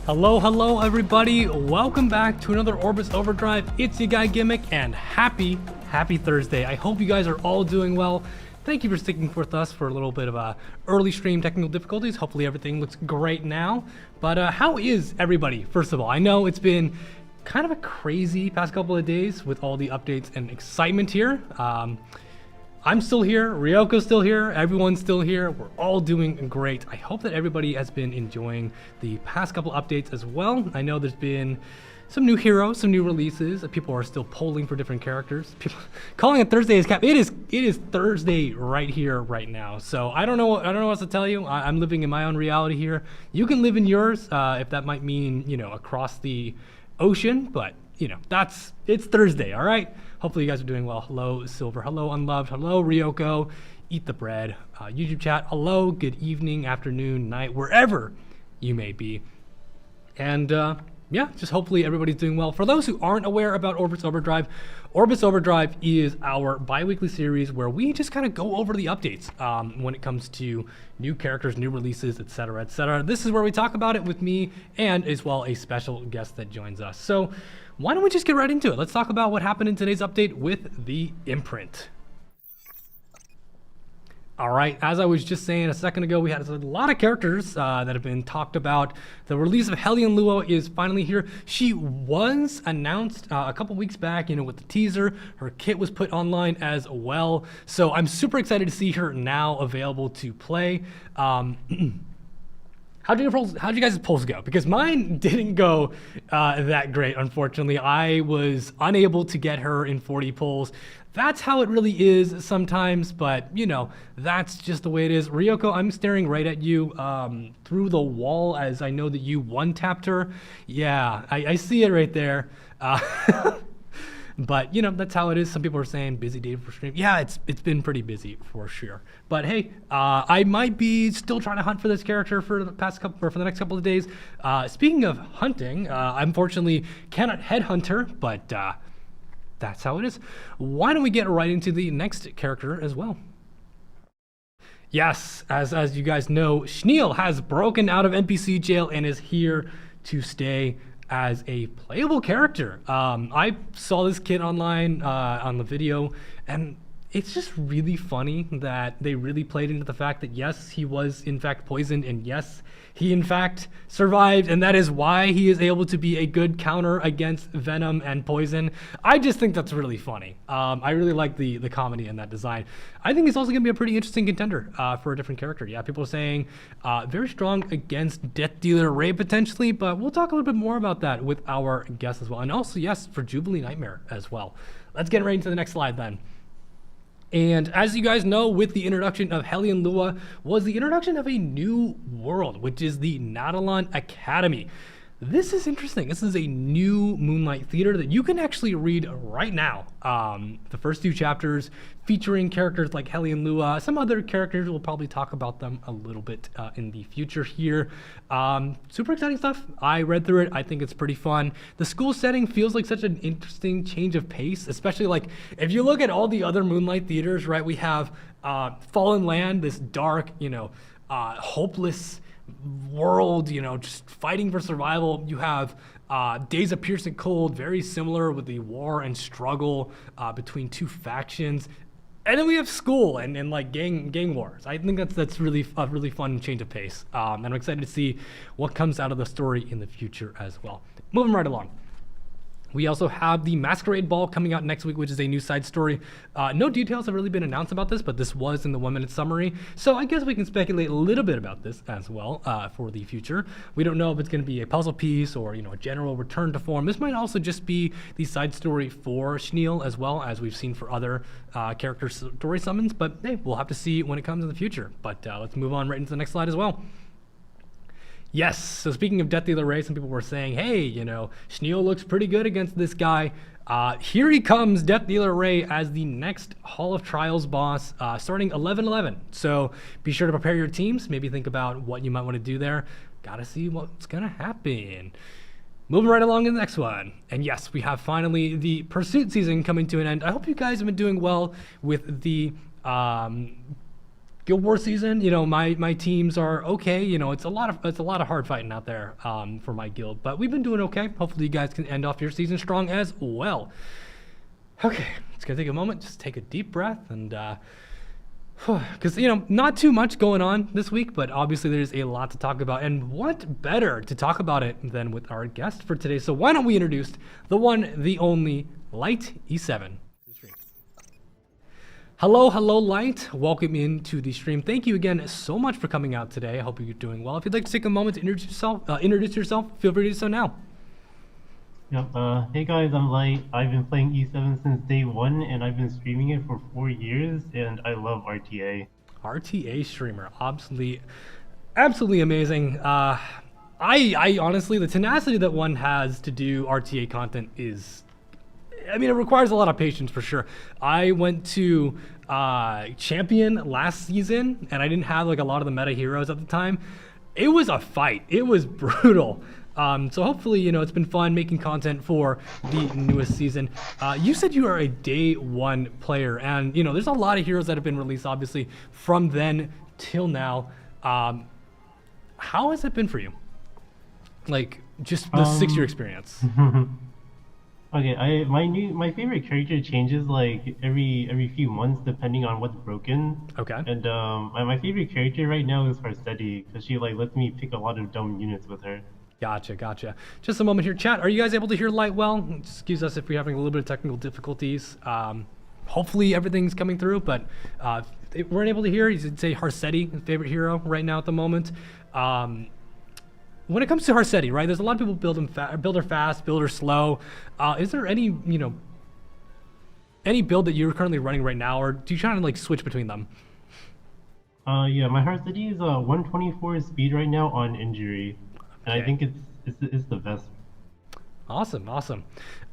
Hello everybody, welcome back to another Orbis Overdrive. It's your guy Gimmick, and happy Thursday. I hope you guys are all doing well. Thank you for sticking with us for a little bit of a early stream technical difficulties. Hopefully everything looks great now. But how is everybody? First of all, I know it's been kind of a crazy past couple of days with all the updates and excitement here. I'm still here, Ryoko's still here, everyone's still here, we're all doing great. I hope that everybody has been enjoying the past couple updates as well. I know there's been some new heroes, some new releases. People are still polling for different characters. People calling it Thursday is cap. It is Thursday right here, right now. So I don't know what else to tell you. I'm living in my own reality here. You can live in yours, if that might mean, you know, across the ocean, but you know, it's Thursday, all right? Hopefully you guys are doing well. Hello, Silver. Hello, Unloved. Hello, Ryoko. Eat the bread. YouTube chat. Hello, good evening, afternoon, night, wherever you may be. And yeah, just hopefully everybody's doing well. For those who aren't aware about Orbis Overdrive is our bi-weekly series where we just kind of go over the updates when it comes to new characters, new releases, etc., etc. This is where we talk about it with me and as well a special guest that joins us. So why don't we just get right into it? Let's talk about what happened in today's update with the imprint. All right, as I was just saying a second ago, we had a lot of characters that have been talked about. The release of Hellion Lua is finally here. She was announced a couple weeks back, you know, with the teaser. Her kit was put online as well. So I'm super excited to see her now available to play. How'd you guys' polls go? Because mine didn't go that great, unfortunately. I was unable to get her in 40 polls. That's how it really is sometimes, but you know, that's just the way it is. Ryoko, I'm staring right at you through the wall as I know that you one-tapped her. Yeah, I see it right there. But you know, that's how it is. Some people are saying busy day for stream. Yeah, it's been pretty busy for sure. But hey, I might be still trying to hunt for this character for the next couple of days. Speaking of hunting, I unfortunately cannot headhunt her, but that's how it is. Why don't we get right into the next character as well? Yes, as you guys know, Schneel has broken out of NPC jail and is here to stay as a playable character. I saw this kid online on the video, and it's just really funny that they really played into the fact that yes, he was in fact poisoned, and yes, he in fact survived, and that is why he is able to be a good counter against venom and poison. I just think that's really funny. I really like the comedy in that design. I think he's also gonna be a pretty interesting contender for a different character. Yeah, people are saying very strong against Death Dealer Ray potentially, but we'll talk a little bit more about that with our guest as well. And also, yes, for Jubilee Nightmare as well. Let's get right into the next slide then. And as you guys know, with the introduction of Hellion Lua was the introduction of a new world, which is the Nautilon Academy. This is interesting. This is a new Moonlight Theater that you can actually read right now. The first two chapters featuring characters like Hellion Lua. Some other characters, we'll probably talk about them a little bit in the future here. Super exciting stuff. I read through it. I think it's pretty fun. The school setting feels like such an interesting change of pace, especially like if you look at all the other Moonlight Theaters, right? We have Fallen Land, this dark, you know, hopeless world, you know, just fighting for survival. You have Days of Piercing Cold, very similar with the war and struggle between two factions. And then we have school and like gang wars. I think that's really a really fun change of pace. And I'm excited to see what comes out of the story in the future as well. Moving right along. We also have the Masquerade Ball coming out next week, which is a new side story. No details have really been announced about this, but this was in the 1-minute summary. So I guess we can speculate a little bit about this as well for the future. We don't know if it's going to be a puzzle piece or, you know, a general return to form. This might also just be the side story for Schneel as well, as we've seen for other character story summons. But hey, we'll have to see when it comes in the future. But let's move on right into the next slide as well. Yes, so speaking of Death Dealer Ray, some people were saying, hey, you know, Schneel looks pretty good against this guy. Here he comes, Death Dealer Ray, as the next Hall of Trials boss, starting 11/11. So be sure to prepare your teams. Maybe think about what you might want to do there. Gotta see what's gonna happen. Moving right along to the next one. And yes, we have finally the Pursuit season coming to an end. I hope you guys have been doing well with the Guild War season, my teams are okay. It's a lot of hard fighting out there for my guild, but we've been doing okay. Hopefully you guys can end off your season strong as well. Okay, it's gonna take a moment, just take a deep breath, and because not too much going on this week, but obviously there's a lot to talk about, and what better to talk about it than with our guest for today. So why don't we introduce the one, the only Light E7. Hello, Light. Welcome into the stream. Thank you again so much for coming out today. I hope you're doing well. If you'd like to take a moment to introduce yourself, feel free to do so now. Yep. Hey guys, I'm Light. I've been playing E7 since day one, and I've been streaming it for 4 years, and I love RTA. RTA streamer, absolutely amazing. I honestly, the tenacity that one has to do RTA content is, it requires a lot of patience for sure. I went to Champion last season, and I didn't have like a lot of the meta heroes at the time. It was a fight. It was brutal. So hopefully, it's been fun making content for the newest season. You said you are a day one player, and there's a lot of heroes that have been released, obviously, from then till now. How has it been for you? Like, just the 6-year experience. Okay, my favorite character changes like every few months depending on what's broken. Okay. And my favorite character right now is Farsetti, because she like lets me pick a lot of dumb units with her. Gotcha. Just a moment here. Chat, are you guys able to hear Light well? Excuse us if we're having a little bit of technical difficulties. Hopefully everything's coming through, but if we're unable to hear, you should say Farsetti, his favorite hero right now at the moment. When it comes to Farsetti, right, there's a lot of people build her fast, build her slow. Is there any build that you're currently running right now, or do you try to like switch between them? Yeah, my Farsetti is 124 speed right now on injury. And I think it's the best. Awesome.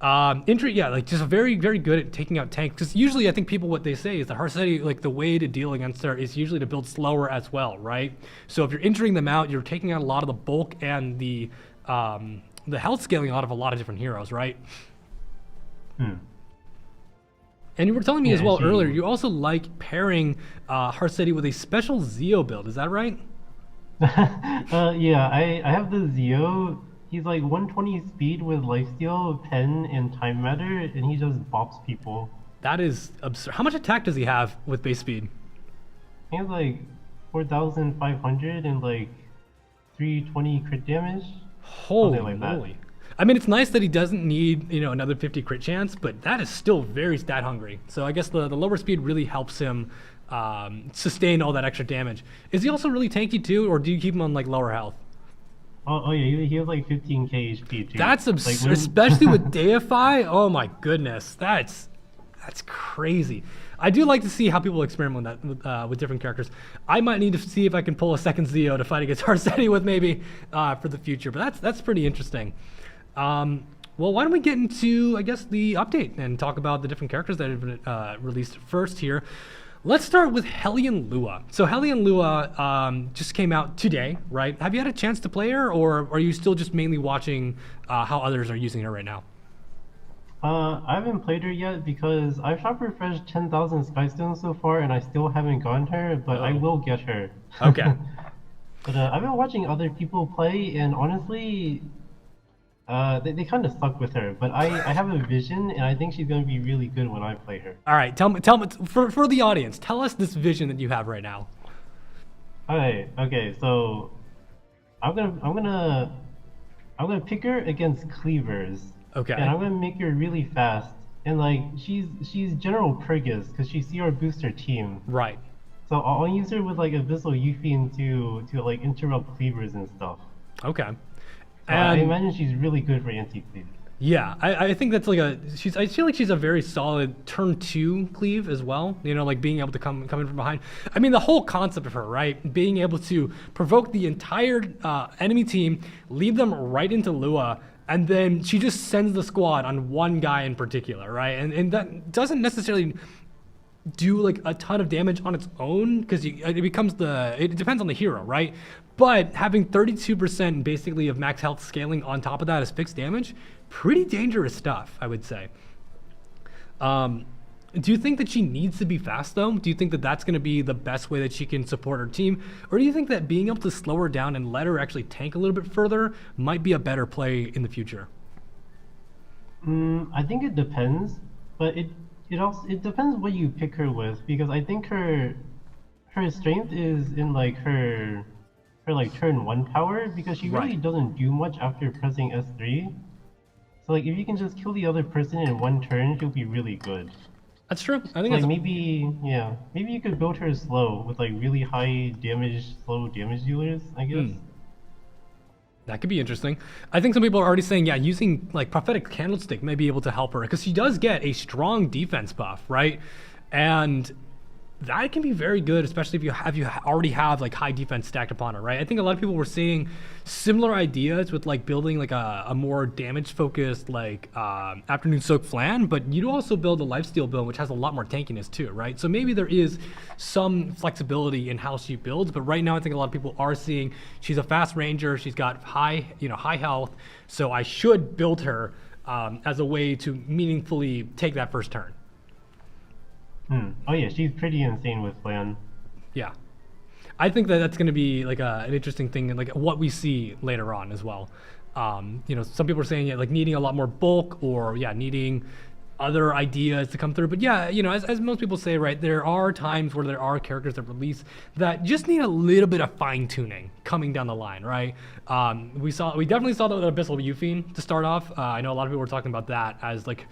Yeah, like just very, very good at taking out tanks. Because usually I think people, what they say is that Farsetti, like the way to deal against her is usually to build slower as well, right? So if you're injuring them out, you're taking out a lot of the bulk and the health scaling out of a lot of different heroes, right? And you were telling me as well earlier, you also like pairing Farsetti with a special Zeo build, is that right? Yeah, I have the Zeo. He's like 120 speed with lifesteal, pen, and time matter, and he just bops people. That is absurd. How much attack does he have with base speed? He has like 4,500 and like 320 crit damage. Holy moly. It's nice that he doesn't need, another 50 crit chance, but that is still very stat hungry. So I guess the lower speed really helps him sustain all that extra damage. Is he also really tanky too, or do you keep him on like lower health? Oh yeah, he has like 15k HP too. That's absurd, like, especially with Deify. Oh my goodness, that's crazy. I do like to see how people experiment with different characters. I might need to see if I can pull a second Zeo to fight against Farsetti with maybe for the future, but that's pretty interesting. Well, why don't we get into, I guess, the update and talk about the different characters that have been released first here. Let's start with Hellion Lua. So Hellion Lua just came out today, right? Have you had a chance to play her, or are you still just mainly watching how others are using her right now? I haven't played her yet because I've shop refreshed 10,000 Skystones so far, and I still haven't gotten her, but I will get her. Okay. But I've been watching other people play, and honestly, they kind of suck with her, but I have a vision, and I think she's going to be really good when I play her. All right, tell me for the audience, tell us this vision that you have right now. Alright, okay, so I'm gonna pick her against cleavers. Okay. And I'm gonna make her really fast, and like she's General Purgus because she CR boosts her team. Right. So I'll use her with like Abyssal Euphian to like interrupt cleavers and stuff. Okay. I imagine she's really good for anti-cleave. Yeah, I think that's like I feel like she's a very solid turn 2 cleave as well. Like being able to come in from behind. The whole concept of her, right? Being able to provoke the entire enemy team, lead them right into Lua, and then she just sends the squad on one guy in particular, right? And that doesn't necessarily do like a ton of damage on its own because it depends on the hero, right? But having 32% basically of max health scaling on top of that as fixed damage, pretty dangerous stuff, I would say. Do you think that she needs to be fast though? Do you think that that's going to be the best way that she can support her team? Or do you think that being able to slow her down and let her actually tank a little bit further might be a better play in the future? I think it depends, but it depends what you pick her with, because I think her strength is in like her like turn one power, because she really Right. doesn't do much after pressing S3. So like if you can just kill the other person in one turn, she'll be really good. That's true. I think Like that's maybe, yeah, maybe you could build her slow with like really high damage, slow damage dealers, I guess. that could be interesting. I think some people are already saying, yeah, using like prophetic candlestick may be able to help her because she does get a strong defense buff, right? And that can be very good, especially if you already have like high defense stacked upon her, right? I think a lot of people were seeing similar ideas with like building like a more damage focused like afternoon soak flan, but you also build a lifesteal build which has a lot more tankiness too, right? So maybe there is some flexibility in how she builds, but right now I think a lot of people are seeing she's a fast ranger, she's got high health, so I should build her as a way to meaningfully take that first turn. Oh yeah, she's pretty insane with Flan. Yeah. I think that that's going to be like an interesting thing and like what we see later on as well. Some people are saying like needing a lot more bulk or needing other ideas to come through. But yeah, as most people say, right, there are times where there are characters that release that just need a little bit of fine tuning coming down the line, right? We definitely saw that with Abyssal Euphine to start off. I know a lot of people were talking about that as like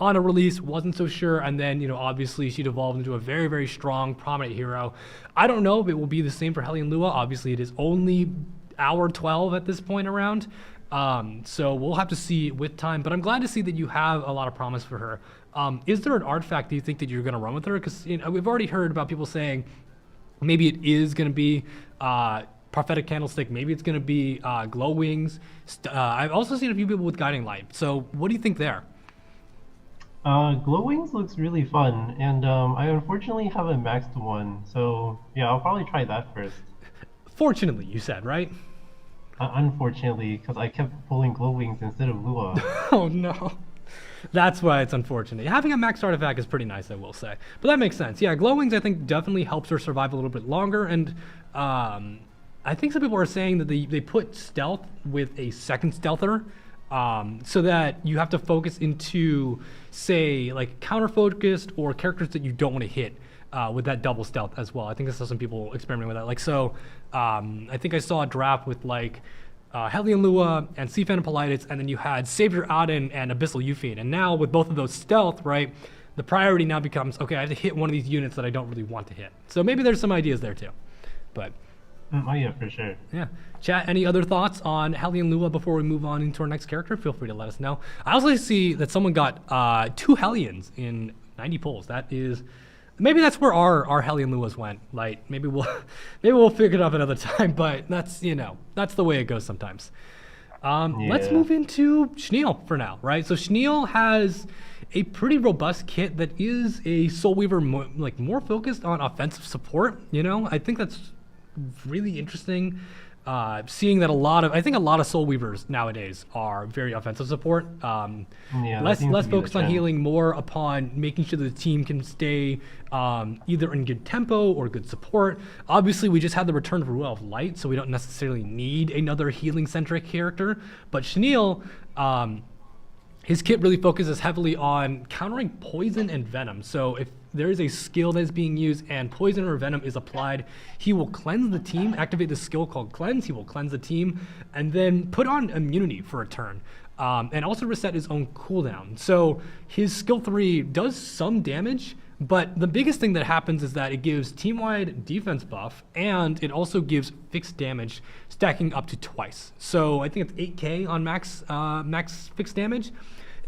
on a release, wasn't so sure, and then obviously she'd evolved into a very, very strong, prominent hero. I don't know if it will be the same for Hellion Lua. Obviously, it is only hour 12 at this point around, so we'll have to see with time. But I'm glad to see that you have a lot of promise for her. Is there an artifact do you think that you're going to run with her? Because we've already heard about people saying maybe it is going to be prophetic candlestick, maybe it's going to be glow wings. I've also seen a few people with guiding light. So what do you think there? Glowwings looks really fun, and I unfortunately haven't maxed one, so yeah, I'll probably try that first. Fortunately, you said, right? Unfortunately, because I kept pulling Glowwings instead of Lua. Oh no. That's why it's unfortunate. Having a max artifact is pretty nice, I will say. But that makes sense. Yeah, Glowwings I think definitely helps her survive a little bit longer, and I think some people are saying that they put stealth with a second stealther, so that you have to focus into, say, like counter-focused or characters that you don't want to hit with that double stealth as well. I think I saw some people experimenting with that. Like, so I think I saw a draft with like Hellion Lua and Sea Phantom Politis, and then you had Savior Auden and Abyssal Euphine. And now with both of those stealth, right, the priority now becomes, okay, I have to hit one of these units that I don't really want to hit. So maybe there's some ideas there too. But Oh yeah, for sure. yeah. Chat, any other thoughts on Hellion Lua before we move on into our next character? Feel free to let us know. I also see that someone got 2 Hellions in 90 pulls. That is, maybe that's where our Hellion Luas went. Like, maybe we'll figure it out another time, but that's the way it goes sometimes. Let's move into Schneel for now, right? So Schneel has a pretty robust kit that is a Soul Weaver more focused on offensive support. I think that's really interesting. Seeing that I think a lot of Soul Weavers nowadays are very offensive support. Less focused on healing, more upon making sure that the team can stay either in good tempo or good support. Obviously, we just had the return of Ruel of Light, so we don't necessarily need another healing-centric character. But Schneel, his kit really focuses heavily on countering poison and venom. So if there is a skill that is being used and poison or venom is applied, he will cleanse the team, activate the skill called Cleanse. He will cleanse the team and then put on immunity for a turn. And also reset his own cooldown. So his skill 3 does some damage, but the biggest thing that happens is that it gives team-wide defense buff, and it also gives fixed damage, stacking up to twice. So I think it's 8k on max fixed damage,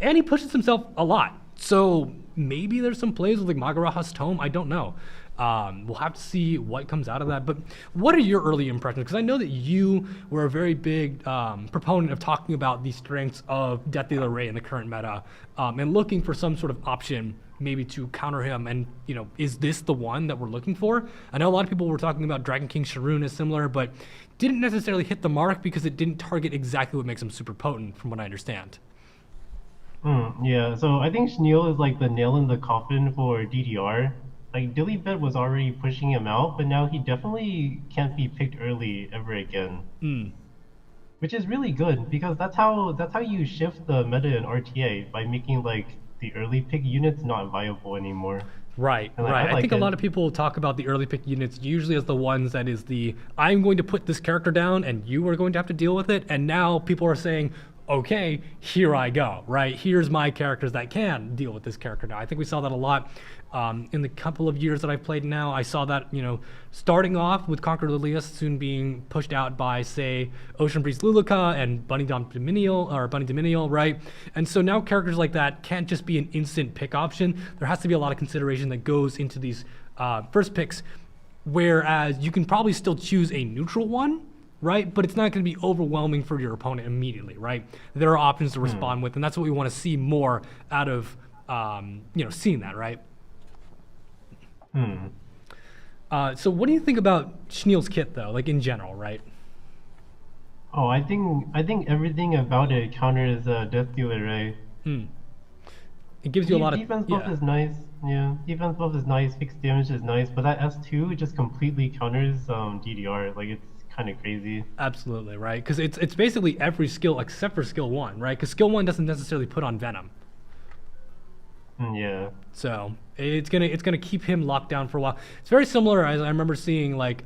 and he pushes himself a lot. So maybe there's some plays with like Magaraha's Tome, I don't know. We'll have to see what comes out of that. But what are your early impressions? Because I know that you were a very big proponent of talking about the strengths of Death Dealer Ray in the current meta, and looking for some sort of option maybe to counter him. And is this the one that we're looking for? I know a lot of people were talking about Dragon King Sharoon as similar, but didn't necessarily hit the mark because it didn't target exactly what makes him super potent, from what I understand. Yeah, so I think Schneel is like the nail in the coffin for DDR. Like Dillybet was already pushing him out, but now he definitely can't be picked early ever again. Hmm. Which is really good because that's how you shift the meta in RTA by making like the early pick units not viable anymore. Right, And right. I I think like a it. lot of people talk about the early pick units usually as the ones that is the I'm going to put this character down and you are going to have to deal with it. And now people are saying, okay, here I go, right? Here's my characters that can deal with this character now. I think we saw that a lot in the couple of years that I've played now. I saw that, starting off with Conquer Lilius soon being pushed out by, say, Ocean Breeze Luluca and Bunny Dominial, right? And so now characters like that can't just be an instant pick option. There has to be a lot of consideration that goes into these first picks, whereas you can probably still choose a neutral one, right? But it's not going to be overwhelming for your opponent immediately, right? There are options to respond with, and that's what we want to see more out of, seeing that, right? So what do you think about Schneel's kit, though, like in general, right? Oh, I think everything about it counters Death Dealer Ray. It gives you a lot of Defense buff is nice. Yeah, defense buff is nice. Fixed damage is nice, but that S2 just completely counters DDR. Like it's kind of crazy. Absolutely, right? Because it's basically every skill except for skill 1, right? Because skill 1 doesn't necessarily put on Venom. Yeah. So it's gonna keep him locked down for a while. It's very similar as I remember seeing like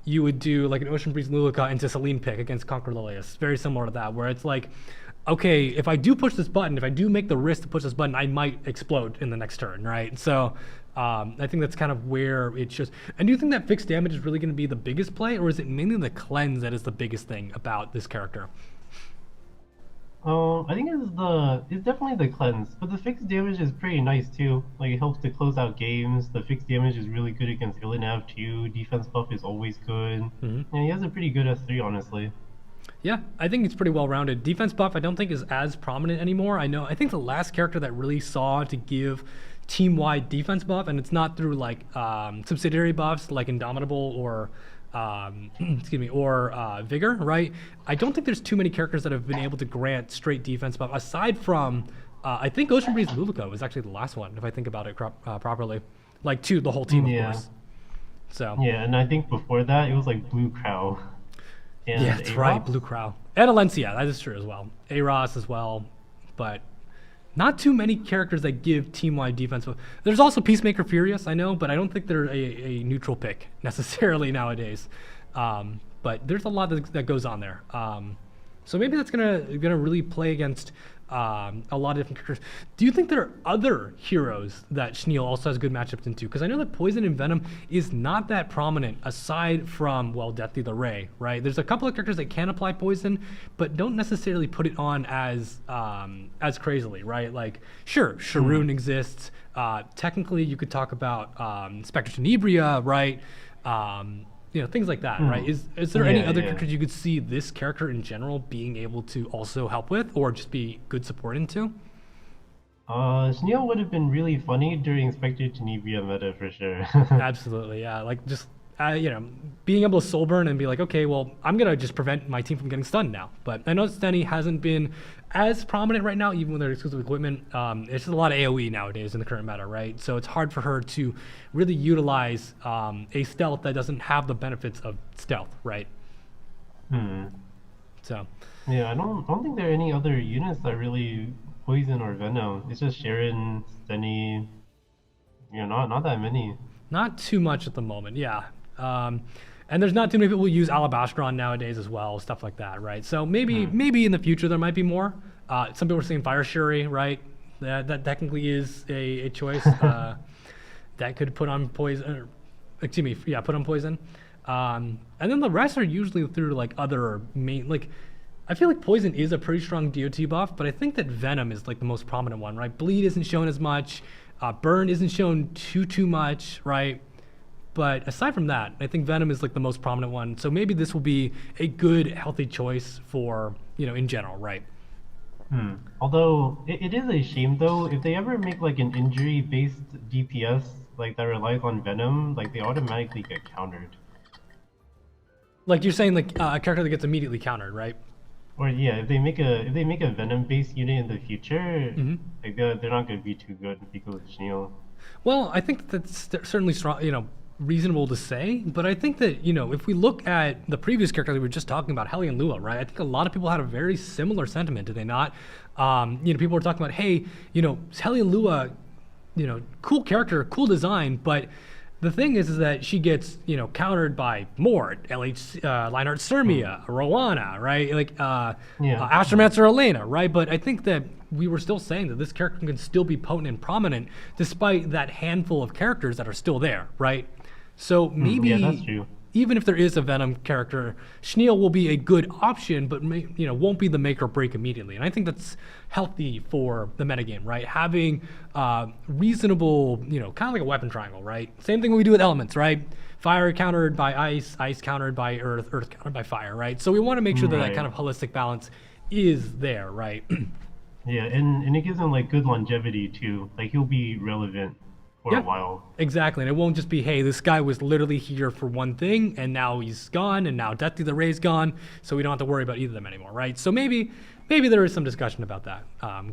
you would do like an Ocean Breeze Luluca into Celine pick against Conquer Lilius. Very similar to that, where it's like, okay, if I do push this button, if I do make the risk to push this button, I might explode in the next turn, right? So I think that's kind of where it's just. And do you think that fixed damage is really going to be the biggest play, or is it mainly the cleanse that is the biggest thing about this character? I think it's definitely the cleanse, but the fixed damage is pretty nice too. Like it helps to close out games. The fixed damage is really good against Illinav too. Defense buff is always good. Yeah, he has a pretty good S3 honestly. Yeah, I think it's pretty well rounded. Defense buff I don't think is as prominent anymore. I think the last character that really saw to give team-wide defense buff, and it's not through like subsidiary buffs like Indomitable or Vigor, right? I don't think there's too many characters that have been able to grant straight defense buff aside from I think Ocean Breeze Luluco was actually the last one if I think about it properly, like to the whole team of course. So yeah, and I think before that it was like Blue Crow. And yeah, that's right, Blue Crow and Alencia. That is true as well. Aros as well, but not too many characters that give team-wide defense. There's also Peacemaker Furious, I know, but I don't think they're a neutral pick necessarily nowadays. But there's a lot that goes on there. So maybe that's gonna really play against a lot of different characters. Do you think there are other heroes that Schneel also has good matchups into? Because I know that Poison and Venom is not that prominent aside from, well, Death Dealer Ray, right? There's a couple of characters that can apply Poison, but don't necessarily put it on as crazily, right? Like, sure, Sharoon exists. Technically, you could talk about Spectre Tenebria, right? Things like that, right? Is there any other characters you could see this character in general being able to also help with, or just be good support into? Schneel would have been really funny during Spectre Tenebria meta for sure. Absolutely, yeah. Like just being able to soul burn and be like, okay, well, I'm gonna just prevent my team from getting stunned now. But I know Stenny hasn't been as prominent right now, even with their exclusive equipment. It's just a lot of AOE nowadays in the current meta, right? So it's hard for her to really utilize a stealth that doesn't have the benefits of stealth, right? So yeah, I don't think there are any other units that really poison or venom. It's just Sharon, Stenny. Not that many. not too much at the moment, yeah. And there's not too many people who use Alabastron nowadays as well, stuff like that, right? So maybe in the future there might be more. Some people are saying Fire Shuri, right? That technically is a choice that could put on poison. Put on poison. And then the rest are usually through like other main, like I feel like poison is a pretty strong DOT buff, but I think that Venom is like the most prominent one, right? Bleed isn't shown as much. Burn isn't shown too much, right? But aside from that, I think Venom is like the most prominent one. So maybe this will be a good, healthy choice for, in general, right? Although it is a shame though, if they ever make like an injury-based DPS like that relies on Venom, like they automatically get countered. Like you're saying, like a character that gets immediately countered, right? Or yeah, if they make a Venom based unit in the future, like they're not gonna be too good because of Schneel. Well, I think that's certainly strong, reasonable to say. But I think that if we look at the previous characters we were just talking about, Helly and Lua, right? I think a lot of people had a very similar sentiment, did they not? People were talking about, hey, Helly and Lua, cool character, cool design, but the thing is that she gets, countered by Mort, LH, Lionheart Sermia, Rowana, right? Like, Astromancer Elena, right? But I think that we were still saying that this character can still be potent and prominent despite that handful of characters that are still there, right? So maybe, that's true. even if there is a Venom character, Schneel will be a good option, but won't be the make or break immediately. And I think that's healthy for the metagame, right? Having reasonable, kind of like a weapon triangle, right? Same thing we do with elements, right? Fire countered by ice, ice countered by earth, earth countered by fire, right? So we want to make sure that that kind of holistic balance is there, right? Yeah, and it gives him like good longevity too. Like he'll be relevant for a while. Exactly, and it won't just be, hey, this guy was literally here for one thing, and now he's gone, and now Death Through the Ray's gone, so we don't have to worry about either of them anymore, right? So maybe there is some discussion about that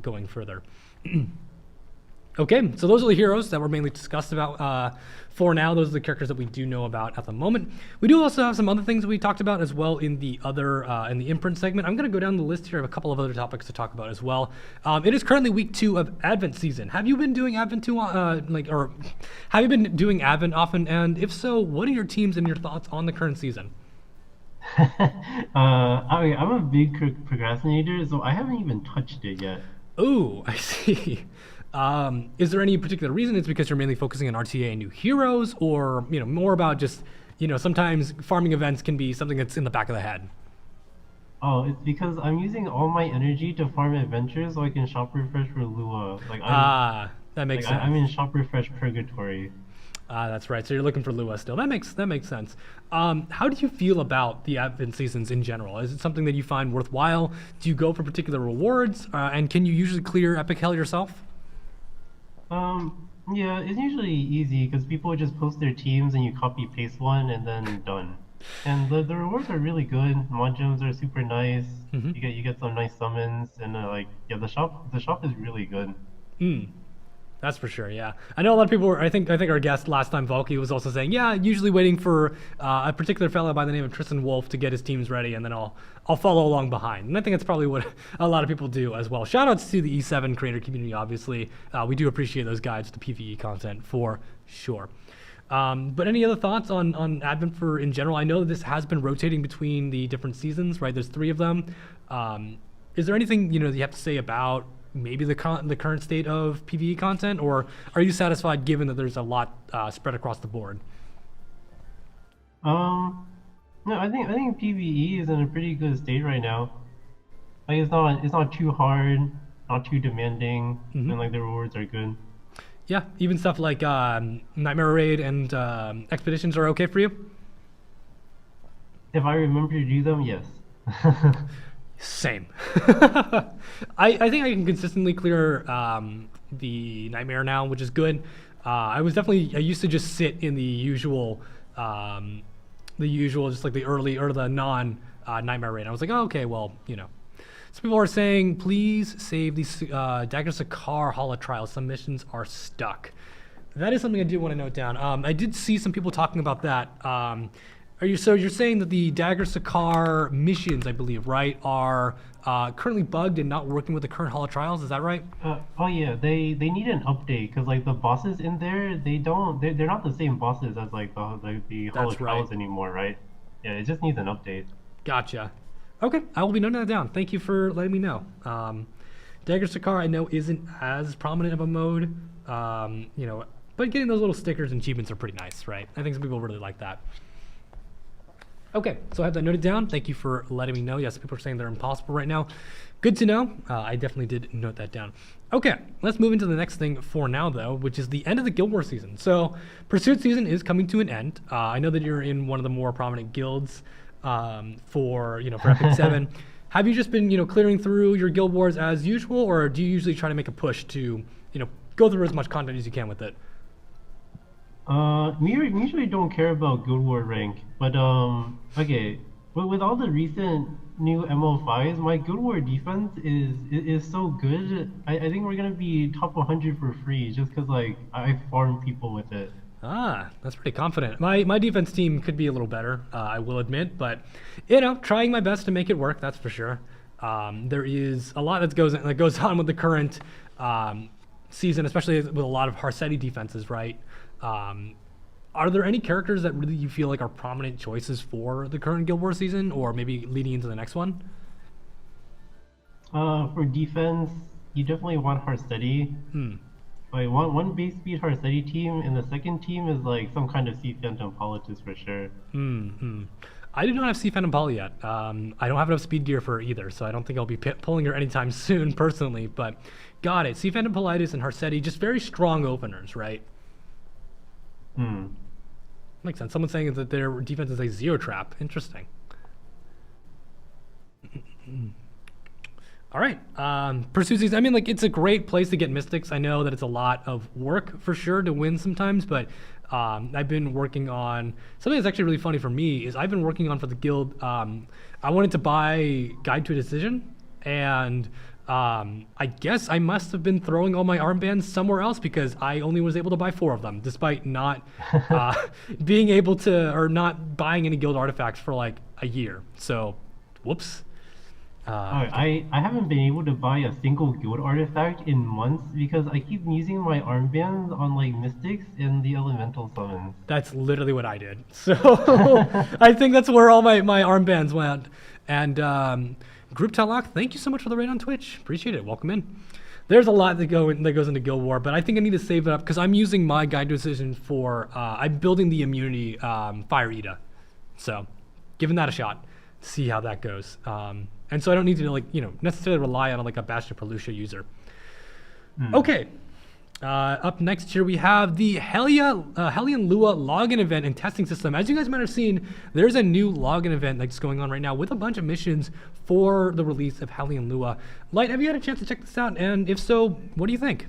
going further. Okay, so those are the heroes that were mainly discussed about for now. Those are the characters that we do know about at the moment. We do also have some other things that we talked about as well in the other in the imprint segment. I'm going to go down the list here of a couple of other topics to talk about as well. It is currently week 2 of Advent season. Have you been doing Advent too, or have you been doing Advent often? And if so, what are your teams and your thoughts on the current season? I'm a big procrastinator, so I haven't even touched it yet. Oh, I see. Is there any particular reason? It's because you're mainly focusing on RTA and new heroes, or more about just sometimes farming events can be something that's in the back of the head. Oh, it's because I'm using all my energy to farm adventures so I can shop refresh for Lua. That makes sense. I'm in shop refresh purgatory. That's right. So you're looking for Lua still. That makes sense. How do you feel about the Advent seasons in general? Is it something that you find worthwhile? Do you go for particular rewards? And can you usually clear Epic Hell yourself? Yeah, it's usually easy because people just post their teams and you copy paste one and then done. And the rewards are really good. Mod gems are super nice. You get some nice summons and the shop is really good. That's for sure, yeah. I know a lot of people I think our guest last time, Valky, was also saying, yeah, usually waiting for a particular fellow by the name of Tristan Wolf to get his teams ready, and then I'll follow along behind. And I think that's probably what a lot of people do as well. Shoutouts to the E7 creator community, obviously. We do appreciate those guides to PvE content for sure. But any other thoughts on Advent for in general? I know that this has been rotating between the different seasons, right? There's 3 of them. Is there anything you have to say about maybe the current state of PvE content, or are you satisfied given that there's a lot spread across the board? No, I think PvE is in a pretty good state right now. Like it's not too hard, not too demanding, and the rewards are good. Yeah, even stuff like Nightmare Raid and Expeditions are okay for you? If I remember to do them, yes. Same. I think I can consistently clear the Nightmare now, which is good. I used to just sit in the usual just like the early or the non Nightmare Raid. I was like, oh, okay, well, So people are saying, please save these Dagger Sakar Holo Trials. Some missions are stuck. That is something I do want to note down. I did see some people talking about that. You're saying that the Dagger Sakar missions, I believe, right, are currently bugged and not working with the current Holo Trials? Is that right? Oh yeah, they need an update because the bosses in there they're not the same bosses as the Holo Trials anymore, right? Yeah, it just needs an update. Gotcha. Okay, I will be noting that down. Thank you for letting me know. Dagger Sakar I know isn't as prominent of a mode, but getting those little stickers and achievements are pretty nice, right? I think some people really like that. Okay, so I have that noted down. Thank you for letting me know. Yes, people are saying they're impossible right now. Good to know. I definitely did note that down. Okay, let's move into the next thing for now, though, which is the end of the Guild Wars season. So, Pursuit season is coming to an end. I know that you're in one of the more prominent guilds for Epic 7. Have you just been, clearing through your Guild Wars as usual, or do you usually try to make a push to, go through as much content as you can with it? We usually don't care about Guild War rank, but okay, with all the recent new MO5s, my Guild War defense is so good. I think we're gonna be top 100 for free just because like I farm people with it. Ah, that's pretty confident. My defense team could be a little better, I will admit, but you know, trying my best to make it work. That's for sure. There is a lot that goes on with the current season, especially with a lot of Harsetti defenses, right? Are there any characters that really you feel like are prominent choices for the current Guild Wars season, or maybe leading into the next one? For defense, you definitely want Harsetti. Like one base speed Harsetti team, and the second team is like some kind of Sea Phantom Politis for sure. I do not have Sea Phantom Poly yet. I don't have enough speed gear for her either, so I don't think I'll be pulling her anytime soon, personally. But got it. Sea Phantom Politis and Harsetti, just very strong openers, right? Makes sense. Someone's saying that their defense is a zero trap. Interesting. All right. Pursuit season. I mean, like, it's a great place to get mystics. I know that it's a lot of work for sure to win sometimes, but I've been working on something that's actually really funny for me. Is I've been working on for the guild. I wanted to buy Guide to a Decision, and I guess I must have been throwing all my armbands somewhere else because I only was able to buy 4 of them, despite not being able to, or not buying any guild artifacts for like a year. So, whoops. I haven't been able to buy a single guild artifact in months because I keep using my armbands on like mystics and the elemental summons. That's literally what I did. So I think that's where all my armbands went. And Group Talak, thank you so much for the raid on Twitch. Appreciate it. Welcome in. There's a lot that goes into Guild War, but I think I need to save it up because I'm using my Guide to Decision for I'm building the immunity Fire Ida. So giving that a shot. See how that goes. And so I don't need to, like, you know, necessarily rely on like a Bastion for Lucia user. Okay. Up next here we have the Hellion Lua login event and testing system. As you guys might have seen, there's a new login event that's going on right now with a bunch of missions for the release of Hellion Lua. Light, have you had a chance to check this out? And if so, what do you think?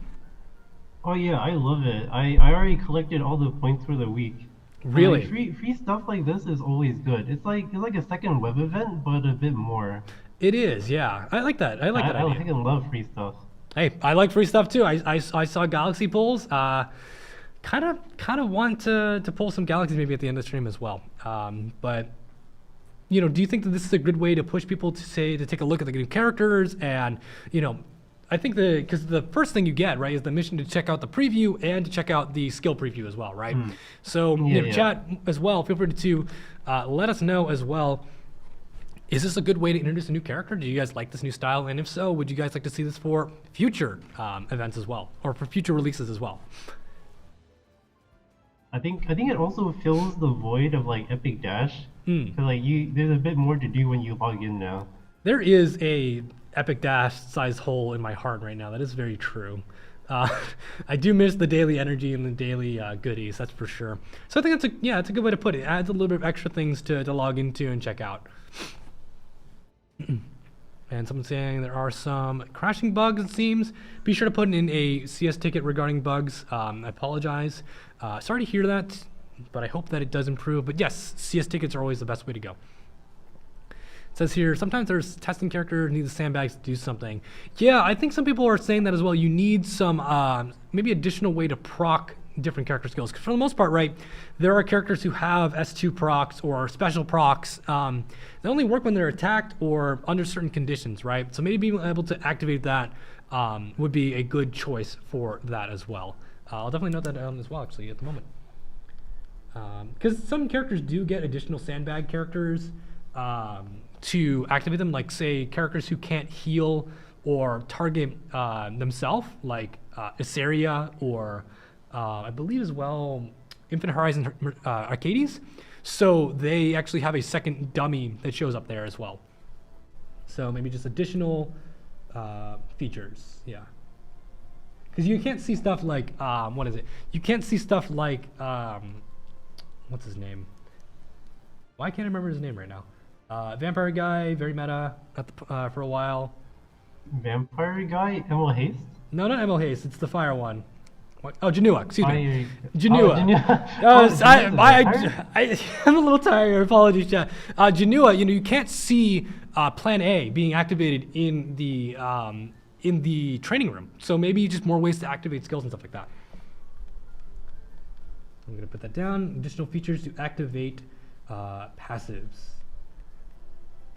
Oh yeah, I love it. I already collected all the points for the week. Really? Free stuff like this is always good. It's like a second web event, but a bit more. It is, yeah. I like that. I like that idea. I fucking love free stuff. Hey, I like free stuff too. I saw Galaxy pulls. Kind of want to pull some Galaxies maybe at the end of the stream as well. But you know, do you think that this is a good way to push people to take a look at the new characters? And you know, I think because the first thing you get, right, is the mission to check out the preview and to check out the skill preview as well, right? So chat as well. Feel free to let us know as well. Is this a good way to introduce a new character? Do you guys like this new style? And if so, would you guys like to see this for future events as well, or for future releases as well? I think it also fills the void of like Epic Dash. Like there's a bit more to do when you log in now. There is a Epic Dash size hole in my heart right now. That is very true. I do miss the daily energy and the daily goodies, that's for sure. So I think it's a good way to put it. It adds a little bit of extra things to log into and check out. And someone's saying there are some crashing bugs, it seems. Be sure to put in a CS ticket regarding bugs. I apologize. Sorry to hear that, but I hope that it does improve. But yes, CS tickets are always the best way to go. It says here, sometimes there's testing characters need the sandbags to do something. Yeah, I think some people are saying that as well. You need some maybe additional way to proc different character skills. Because for the most part, right, there are characters who have S2 procs or special procs. They only work when they're attacked or under certain conditions, right? So maybe being able to activate that would be a good choice for that as well. I'll definitely note that down as well, actually, at the moment. Because some characters do get additional sandbag characters to activate them, like, say, characters who can't heal or target themselves, like Issaria or I believe as well Infinite Horizon Arcades. So they actually have a second dummy that shows up there as well. So maybe just additional features, yeah. Because you can't see stuff like, what is it? You can't see stuff like, what's his name? Why can't I remember his name right now? Vampire guy, very meta for a while. Vampire guy, Emil Haste? No, not Emil Haste. It's the fire one. What? Oh, Janua. Excuse me. Janua. I'm a little tired. Apologies, chat. Janua. You know, you can't see Plan A being activated in the training room. So maybe just more ways to activate skills and stuff like that. I'm gonna put that down. Additional features to activate passives.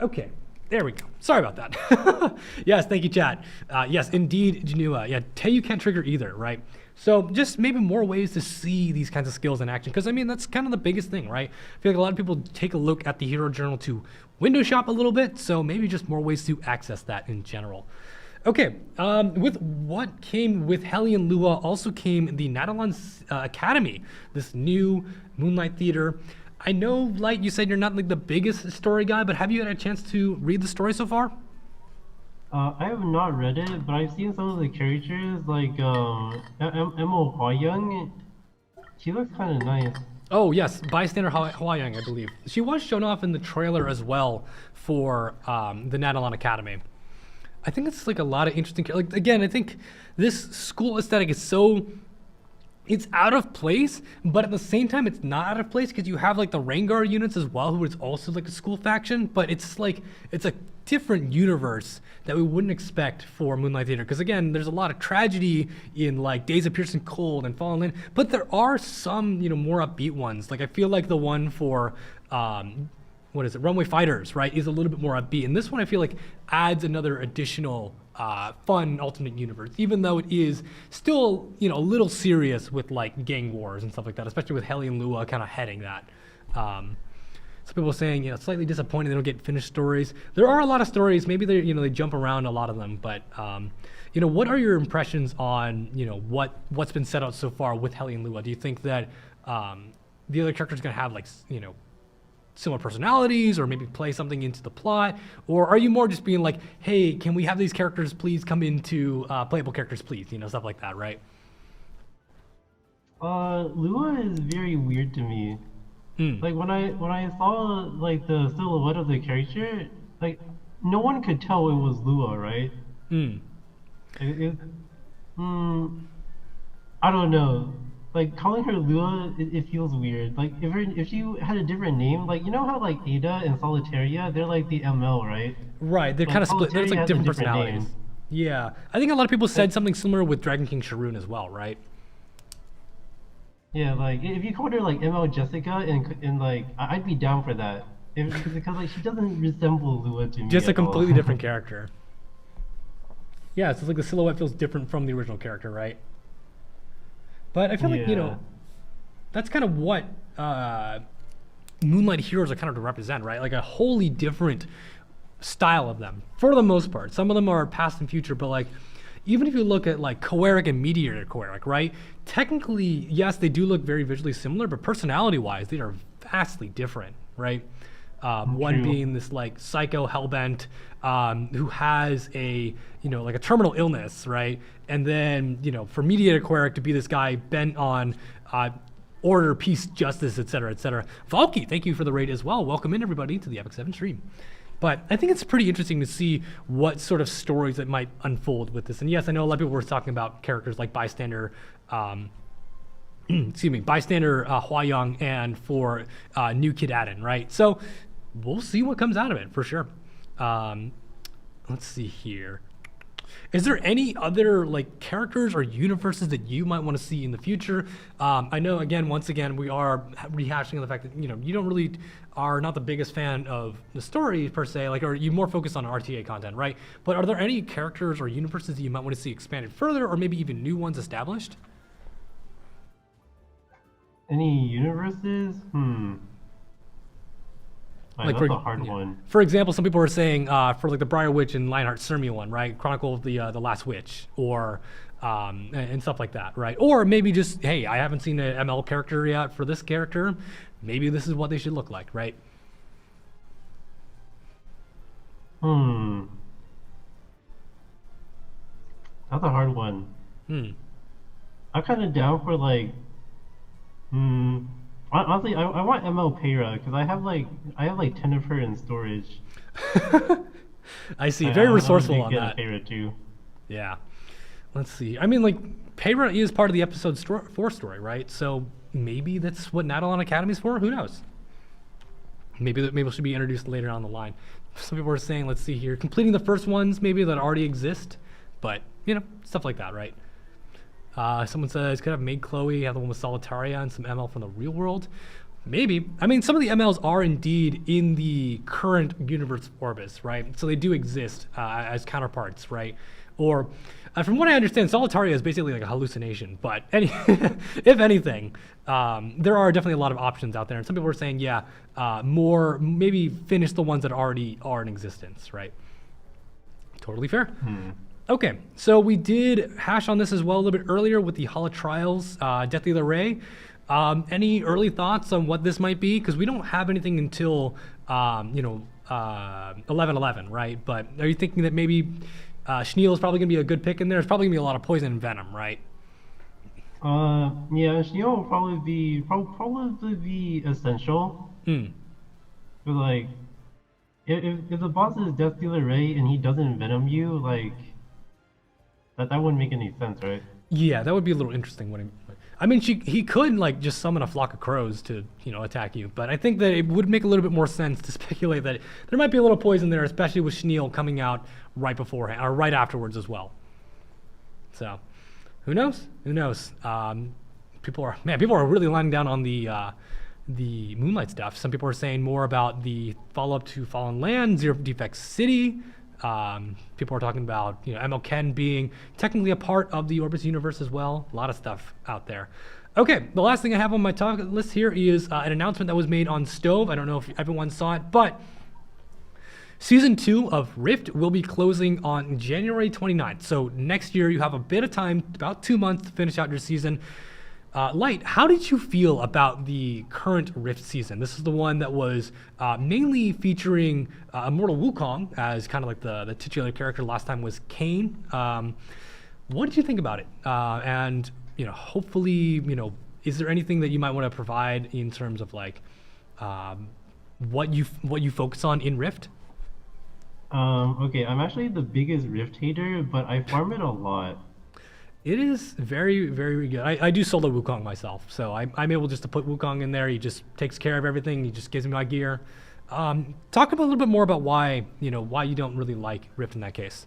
Okay, there we go. Sorry about that. Yes, thank you, chat. Yes, indeed, Janua. Yeah, Teiyu can't trigger either, right? So just maybe more ways to see these kinds of skills in action. Because I mean, that's kind of the biggest thing, right? I feel like a lot of people take a look at the hero journal to window shop a little bit. So maybe just more ways to access that in general. Okay, with what came with Hellion Lua also came the Nadalon Academy, this new Moonlight Theater. I know, like you said, you're not like the biggest story guy, but have you had a chance to read the story so far? I have not read it, but I've seen some of the characters, like Emo Hwayoung. She looks kind of nice. Oh yes, Bystander Hwayoung, I believe. She was shown off in the trailer as well for the Nadalon Academy. I think it's like a lot of interesting, like again, I think this school aesthetic is so, it's out of place, but at the same time it's not out of place because you have like the Rengar units as well, who is also like a school faction, but it's like, it's a different universe that we wouldn't expect for Moonlight Theater. Because again, there's a lot of tragedy in like Days of Piercing Cold and Fallen Land, but there are some, more upbeat ones. Like I feel like the one for, what is it, Runway Fighters, right, is a little bit more upbeat. And this one I feel like adds another additional fun alternate universe, even though it is still, a little serious with like gang wars and stuff like that, especially with Hellion Lua kind of heading that. Some people saying, slightly disappointed they don't get finished stories. There are a lot of stories, maybe they, they jump around a lot of them, but what are your impressions on, what's been set out so far with Hellion Lua? Do you think that the other characters gonna have like, similar personalities or maybe play something into the plot? Or are you more just being like, hey, can we have these characters please come into playable characters please, stuff like that, right? Lua is very weird to me. Like when I saw like the silhouette of the character, like no one could tell it was Lua, right? I don't know. Like calling her Lua, it feels weird. Like if she had a different name, like how like Ada and Solitaria, they're like the ML, right? Right, they're kind of split. There's like different personalities. Name. Yeah, I think a lot of people said something similar with Dragon King Sharoon as well, right? Yeah, like if you called her like ML Jessica and like I'd be down for that. Because like she doesn't resemble Lua to me. Just a completely different character. Yeah, so it's like the silhouette feels different from the original character, right? But I feel like, that's kind of what Moonlight Heroes are kind of to represent, right? Like a wholly different style of them, for the most part. Some of them are past and future, but like, even if you look at like Coeric and Meteor Coeric, right? Technically, yes, they do look very visually similar, but personality-wise, they are vastly different, right? One being this like psycho hellbent who has a like a terminal illness, right? And then for Mediator Coeric to be this guy bent on order, peace, justice, etc., etc. Valky, thank you for the raid as well. Welcome in everybody to the Epic 7 stream. But I think it's pretty interesting to see what sort of stories that might unfold with this. And yes, I know a lot of people were talking about characters like Bystander. Bystander Hwayoung and for New Kid Adin, right? So we'll see what comes out of it for sure. Let's see here. Is there any other like characters or universes that you might want to see in the future? I know once again, we are rehashing the fact that you don't really are not the biggest fan of the story per se, like, or you more focused on RTA content, right? But are there any characters or universes that you might want to see expanded further, or maybe even new ones established? Any universes? Like that's a hard one. For example, some people are saying for like the Briar Witch and Lionheart Sirmia one, right? Chronicle of the Last Witch, or and stuff like that, right? Or maybe just, hey, I haven't seen an ML character yet for this character. Maybe this is what they should look like, right? That's a hard one. I'm kind of down for like, honestly, I want ML Payra because I have like 10 of her in storage. I see. Very resourceful on that. Payra too. Yeah. Let's see. I mean, like, Payra is part of the episode 4 story, right? So maybe that's what Nadalon Academy's for. Who knows? Maybe it should be introduced later on the line. Some people are saying, let's see here, completing the first ones maybe that already exist, but stuff like that, right? Someone says could have made Chloe have the one with Solitaria and some ML from the real world. Maybe. I mean, some of the MLs are indeed in the current universe of Orbis, right? So they do exist as counterparts, right? Or, from what I understand, Solitaria is basically like a hallucination. But if anything, there are definitely a lot of options out there. And some people are saying, maybe finish the ones that already are in existence, right? Totally fair. Okay, so we did hash on this as well a little bit earlier with the Holo Trials, Death Dealer Ray. Any early thoughts on what this might be? Because we don't have anything until 11/11, right? But are you thinking that maybe Schneel is probably going to be a good pick in there? There's probably going to be a lot of poison and venom, right? Yeah, Schneel will probably be essential. But like, if the boss is Death Dealer Ray and he doesn't venom you, like that wouldn't make any sense, right? Yeah, that would be a little interesting. I mean, he could like just summon a flock of crows to attack you, but I think that it would make a little bit more sense to speculate that there might be a little poison there, especially with Schneel coming out right beforehand or right afterwards as well. So, who knows? Who knows? People are really lining down on the Moonlight stuff. Some people are saying more about the follow-up to Fallen Land, Zero Defect City. People are talking about ML Ken being technically a part of the Orbis universe as well. A lot of stuff out there. Okay, the last thing I have on my talk list here is an announcement that was made on Stove. I don't know if everyone saw it, but Season 2 of Rift will be closing on January 29th. So next year you have a bit of time, about 2 months to finish out your season. Light, how did you feel about the current Rift season? This is the one that was mainly featuring Immortal Wukong as kind of like the titular character. Last time was Kane. What did you think about it? And hopefully, is there anything that you might want to provide in terms of like what you focus on in Rift? Okay, I'm actually the biggest Rift hater, but I farm it a lot. It is very, very good. I do solo Wukong myself, so I'm able just to put Wukong in there. He just takes care of everything. He just gives me my gear. Talk a little bit more about why you don't really like Rift in that case.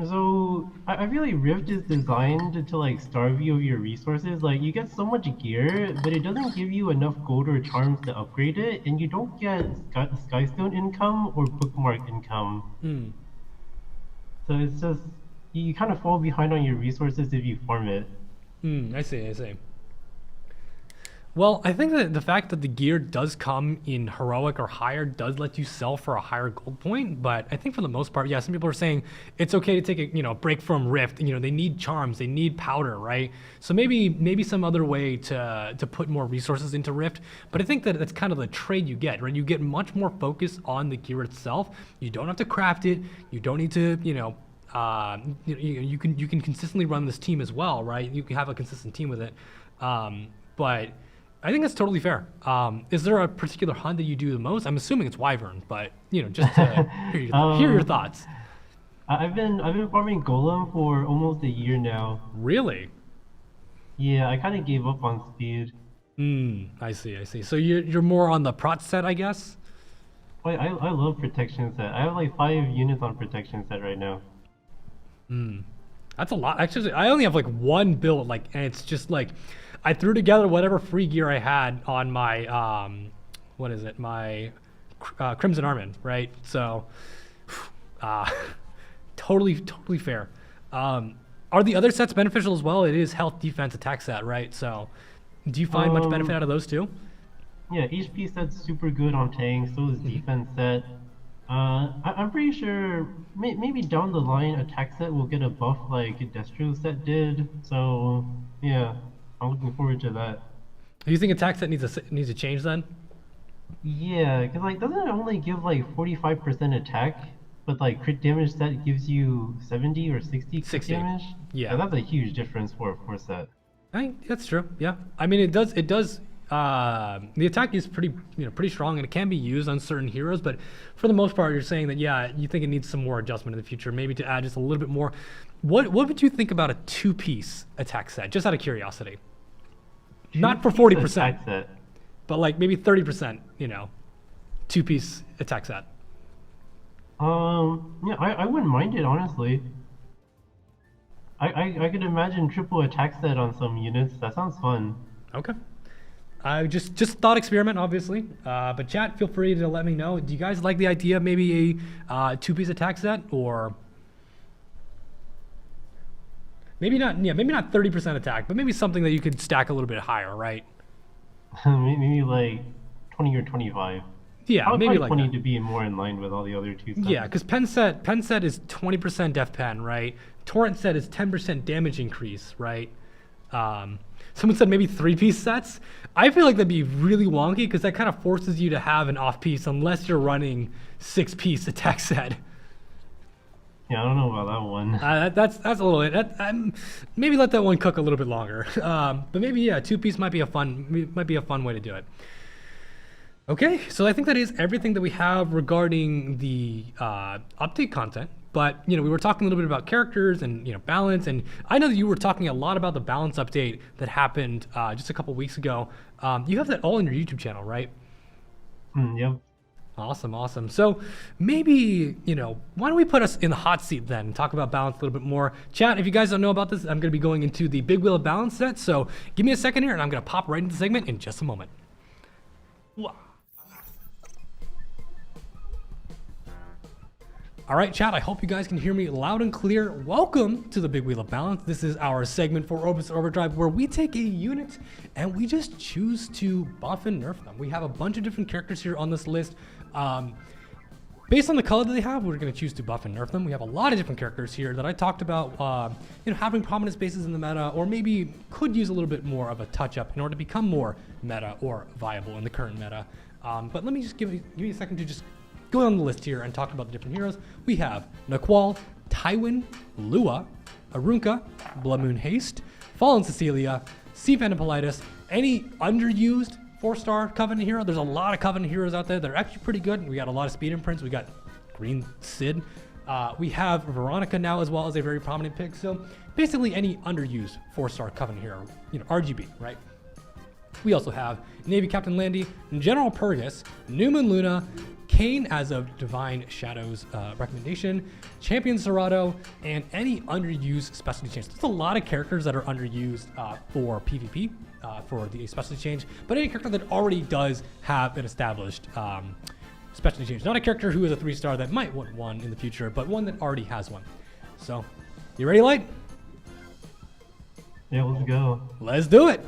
So I feel like Rift is designed to like starve you of your resources. Like you get so much gear, but it doesn't give you enough gold or charms to upgrade it, and you don't get Skystone income or bookmark income. So it's just you kind of fall behind on your resources if you farm it. I see. Well, I think that the fact that the gear does come in heroic or higher does let you sell for a higher gold point. But I think for the most part, some people are saying it's okay to take a break from Rift. They need charms, they need powder, right? So maybe some other way to put more resources into Rift. But I think that that's kind of the trade you get, right? You get much more focus on the gear itself. You don't have to craft it. You don't need to, you can consistently run this team as well, right? You can have a consistent team with it. But I think that's totally fair. Is there a particular hunt that you do the most? I'm assuming it's Wyvern, but just to hear your thoughts. I've been farming Golem for almost a year now. Really? Yeah, I kind of gave up on speed. I see. So you're more on the prot set, I guess. I love protection set. I have like 5 units on protection set right now. That's a lot. Actually, I only have like 1 build, and it's just like I threw together whatever free gear I had on my my Crimson Armin, right? So totally fair. Are the other sets beneficial as well? It is health, defense, attack set, right? So do you find much benefit out of those too? Yeah, HP set's super good on tanks. So is defense set. I'm pretty sure maybe down the line attack set will get a buff like Destro set did. So yeah, I'm looking forward to that. Do you think attack set needs a change then? Yeah, because like doesn't it only give like 45% attack, but like crit damage set gives you 70 or 60 crit damage? Yeah. So that's a huge difference for a 4 set. I think that's true. Yeah. I mean, it does. The attack is pretty strong, and it can be used on certain heroes. But for the most part, you're saying that you think it needs some more adjustment in the future, maybe to add just a little bit more. What would you think about a 2-piece attack set, just out of curiosity? Not for 40%, but like maybe 30%. 2-piece attack set? Yeah, I wouldn't mind it, honestly. I could imagine triple attack set on some units. That sounds fun. Okay. I just thought experiment, obviously. But chat, feel free to let me know. Do you guys like the idea of maybe a 2-piece attack set, or maybe not? Yeah, maybe not 30% attack, but maybe something that you could stack a little bit higher, right? Maybe like 20 or 25. Yeah, Probably maybe like 20 that. to be more in line with all the other two sets. Yeah, because pen set is 20% def pen, right? Torrent set is 10% damage increase, right? Someone said maybe 3-piece sets. I feel like that'd be really wonky because that kind of forces you to have an off piece unless you're running 6-piece attack set. Yeah, I don't know about that one. That's a little bit. Maybe let that one cook a little bit longer. But maybe 2-piece might be a fun way to do it. Okay, so I think that is everything that we have regarding the update content. But we were talking a little bit about characters and balance, and I know that you were talking a lot about the balance update that happened just a couple weeks ago. You have that all on your YouTube channel, right? Yep. Awesome. So maybe, why don't we put us in the hot seat then and talk about balance a little bit more. Chat, if you guys don't know about this, I'm going to be going into the Big Wheel of Balance set. So give me a second here and I'm going to pop right into the segment in just a moment. Wow. All right, chat, I hope you guys can hear me loud and clear. Welcome to the Big Wheel of Balance. This is our segment for Orbis Overdrive where we take a unit and we just choose to buff and nerf them. We have a bunch of different characters here on this list. Based on the color that they have, we're going to choose to buff and nerf them. We have a lot of different characters here that I talked about, having prominent spaces in the meta, or maybe could use a little bit more of a touch-up in order to become more meta or viable in the current meta. But let me just give you a second to just go on the list here and talk about the different heroes. We have Naqual, Tywin, Lua, Arunca, Blood Moon Haste, Fallen Cecilia, Sea Phantom Politis, any underused 4-star Covenant hero. There's a lot of Covenant heroes out there that are actually pretty good. We got a lot of speed imprints. We got Green Sid. We have Veronica now as well as a very prominent pick. So basically any underused 4-star Covenant hero, RGB, right? We also have Navy Captain Landy, General Purgus, Newman Luna, Kane as of Divine Shadows recommendation, Champion Serato, and any underused specialty change. There's a lot of characters that are underused for PvP, for the specialty change, but any character that already does have an established specialty change. Not a character who is a 3-star that might want one in the future, but one that already has one. So, you ready, Light? Yeah, let's go. Let's do it.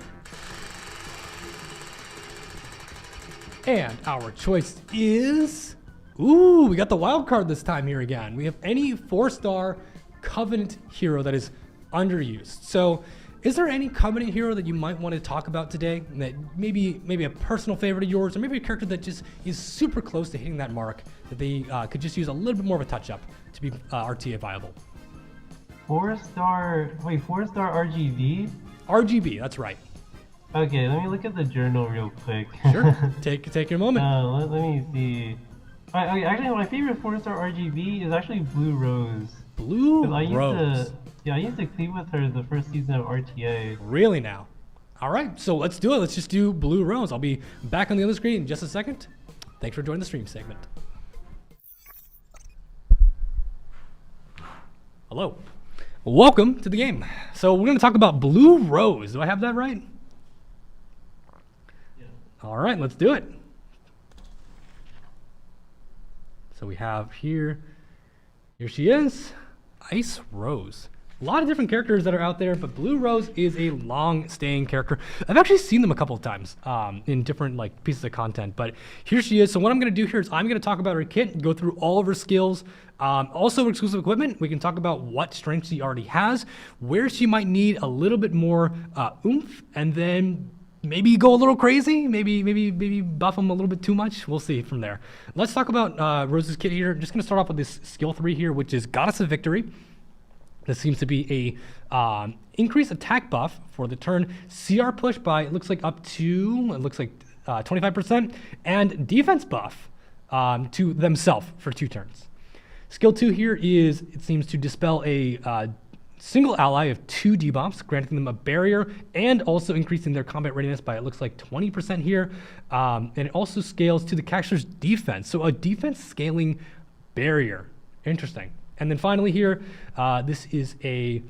And our choice is, we got the wild card this time here again. We have any 4-star Covenant hero that is underused. So is there any Covenant hero that you might want to talk about today that maybe a personal favorite of yours, or maybe a character that just is super close to hitting that mark that they could just use a little bit more of a touch up to be RTA viable? 4-star RGB? RGB, that's right. Okay, let me look at the journal real quick. Sure, take your moment. Let me see. Actually, my favorite 4-star RGB is actually Blue Rose. Blue Rose. I used to clean with her the first season of RTA. Really now? All right, so let's do it. Let's just do Blue Rose. I'll be back on the other screen in just a second. Thanks for joining the stream segment. Hello. Welcome to the game. So we're going to talk about Blue Rose. Do I have that right? All right, let's do it. So we have here she is, Ice Rose. A lot of different characters that are out there, but Blue Rose is a long-staying character. I've actually seen them a couple of times in different pieces of content, but here she is. So what I'm going to do here is I'm going to talk about her kit, go through all of her skills, also her exclusive equipment. We can talk about what strength she already has, where she might need a little bit more oomph, and then maybe go a little crazy, maybe buff them a little bit too much. We'll see from there. Let's talk about Rose's kit here. I'm just going to start off with this skill 3 here, which is Goddess of Victory. This seems to be a increased attack buff for the turn, CR push by, it looks like 25%, and defense buff to themselves for 2 turns. Skill 2 here is, it seems to dispel a single ally of 2 debuffs, granting them a barrier and also increasing their combat readiness by, it looks like, 20% here. And it also scales to the caster's defense. So a defense scaling barrier. Interesting. And then finally here, this is a,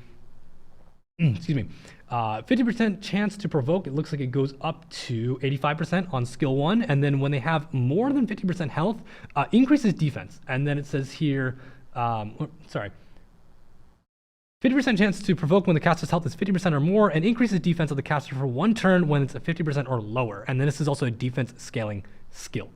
excuse me, 50% chance to provoke. It looks like it goes up to 85% on skill 1. And then when they have more than 50% health, increases defense. And then it says here, 50% chance to provoke when the caster's health is 50% or more, and increases defense of the caster for 1 turn when it's at 50% or lower. And then this is also a defense scaling skill.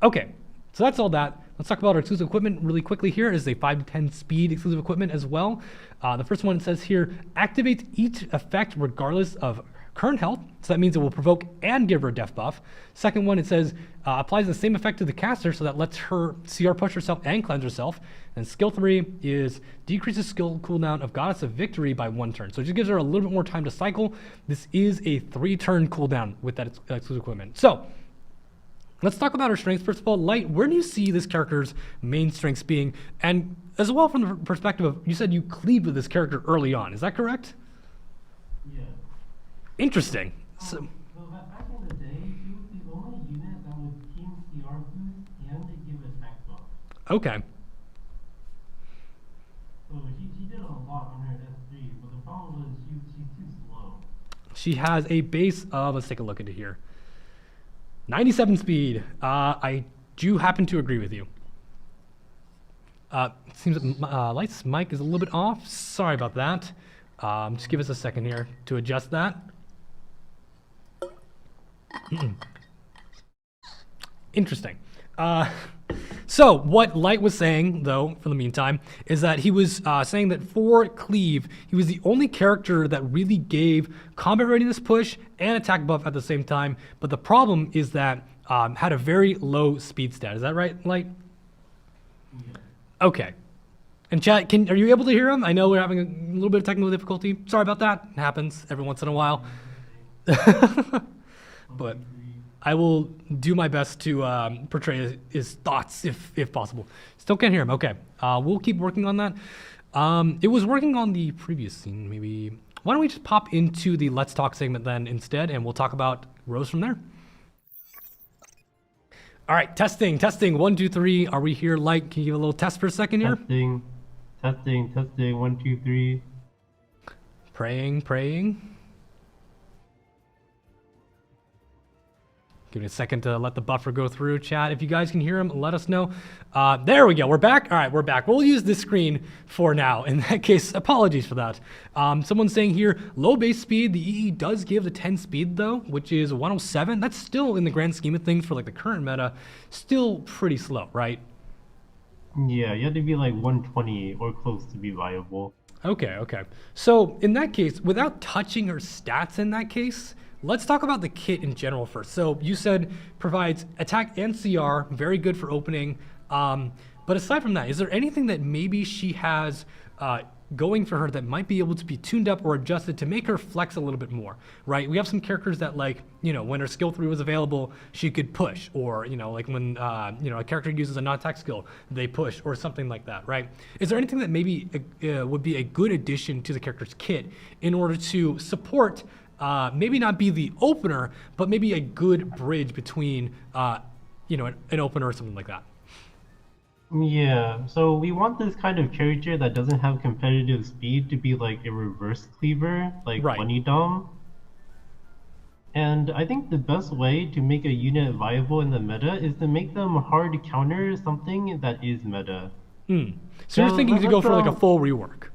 Okay, so that's all that. Let's talk about our exclusive equipment really quickly here. It is a 5 to 10 speed exclusive equipment as well. The first one, it says here, activates each effect regardless of current health. So that means it will provoke and give her a death buff. Second one, it says applies the same effect to the caster, so that lets her CR push herself and cleanse herself. And skill 3 is decreases skill cooldown of Goddess of Victory by 1 turn. So it just gives her a little bit more time to cycle. This is a 3-turn cooldown with that exclusive equipment. So let's talk about her strengths. First of all, Light, where do you see this character's main strengths being? And as well from the perspective of, you said you cleaved with this character early on. Is that correct? Yeah. Interesting. So back in the day, she was the only unit that would team CR boost and give attack buff. okay. So she did a lot on her S3, but the problem was she's too slow. She has a base of, let's take a look at it here, 97 speed. I do happen to agree with you. It seems that Light's mic is a little bit off. Sorry about that. Just give us a second here to adjust that. Interesting. So what Light was saying, though, for the meantime, is that he was saying that for Cleave, he was the only character that really gave combat readiness push and attack buff at the same time. But the problem is that had a very low speed stat. Is that right, Light? Yeah. Okay. And chat, are you able to hear him? I know we're having a little bit of technical difficulty. Sorry about that. It happens every once in a while. But I will do my best to portray his thoughts if possible. Still can't hear him. Okay. We'll keep working on that. It was working on the previous scene, maybe. Why don't we just pop into the Let's Talk segment then instead, and we'll talk about Rose from there. All right, testing. 1, 2, 3. Are we here, Light? Can you give a little test for a second here? Testing. 1, 2, 3. Praying. Give me a second to let the buffer go through, chat. If you guys can hear him, let us know. There we go. We're back. All right, we're back. We'll use this screen for now. In that case, apologies for that. Someone's saying here, low base speed. The EE does give the 10 speed, though, which is 107. That's still, in the grand scheme of things, for like the current meta, still pretty slow, right? Yeah, you have to be like 120 or close to be viable. Okay. So in that case, without touching her stats in that case, let's talk about the kit in general first. So you said provides attack and CR, very good for opening. But aside from that, is there anything that maybe she has going for her that might be able to be tuned up or adjusted to make her flex a little bit more, right? We have some characters that, like, you know, when her skill 3 was available, she could push, or, you know, like when, you know, a character uses a non-attack skill, they push, or something like that, right? Is there anything that maybe would be a good addition to the character's kit in order to support maybe not be the opener, but maybe a good bridge between, you know, an opener or something like that? Yeah, so we want this kind of character that doesn't have competitive speed to be like a reverse cleaver, like Right. Bunny Dom. And I think the best way to make a unit viable in the meta is to make them hard counter something that is meta. So you're thinking to go for like a full rework?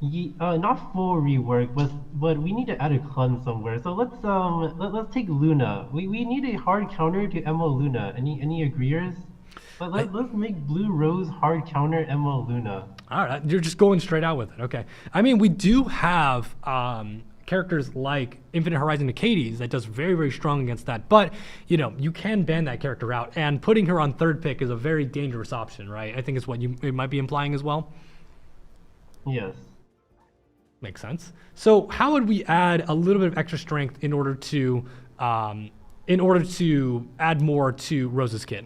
Not full rework, but we need to add a cleanse somewhere. So let's take Luna. We need a hard counter to Emma Luna. Any agreeers? Let's make Blue Rose hard counter Emma Luna. All right, you're just going straight out with it. Okay. I mean, we do have characters like Infinite Horizon Acades that does very, very strong against that. But, you know, you can ban that character out. And putting her on third pick is a very dangerous option, right? I think is what it might be implying as well. Yes. Makes sense. So how would we add a little bit of extra strength in order to add more to Rose's kit?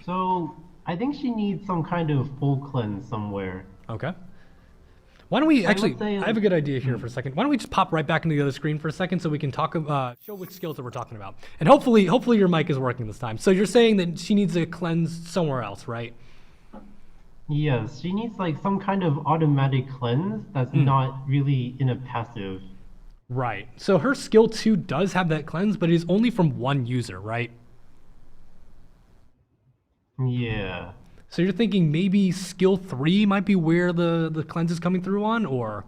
So I think she needs some kind of full cleanse somewhere. Okay. Why don't we Like, actually? let's say- I have a good idea here for a second. Why don't we just pop right back into the other screen for a second so we can talk show which skills that we're talking about, and hopefully your mic is working this time. So you're saying that she needs to cleanse somewhere else, right? Yes, she needs like some kind of automatic cleanse that's not really in a passive. Right. So her skill 2 does have that cleanse, but it is only from one user, right? Yeah. So you're thinking maybe skill 3 might be where the cleanse is coming through on, or?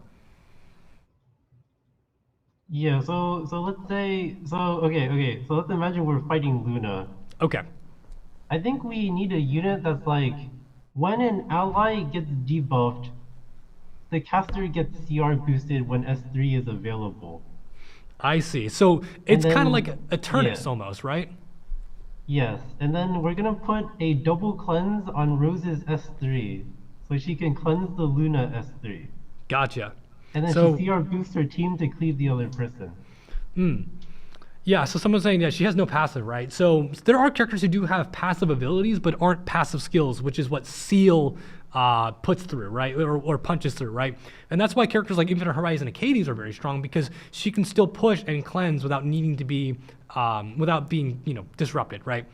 Yeah, so let's say okay, so let's imagine we're fighting Luna. Okay. I think we need a unit that's like when an ally gets debuffed, the caster gets CR boosted when S3 is available. I see. So it's kind then- of like a Turnus yeah. almost, right? Yes, and then we're gonna put a double cleanse on Rose's S3, so she can cleanse the Luna S3. Gotcha. And then So- she CR boosts her team to cleave the other person. Yeah, so someone's saying that she has no passive, right? So there are characters who do have passive abilities, but aren't passive skills, which is what Seal puts through, right? Or punches through, right? And that's why characters like Infinite Horizon and Hades are very strong, because she can still push and cleanse without needing to be, without being, disrupted, right?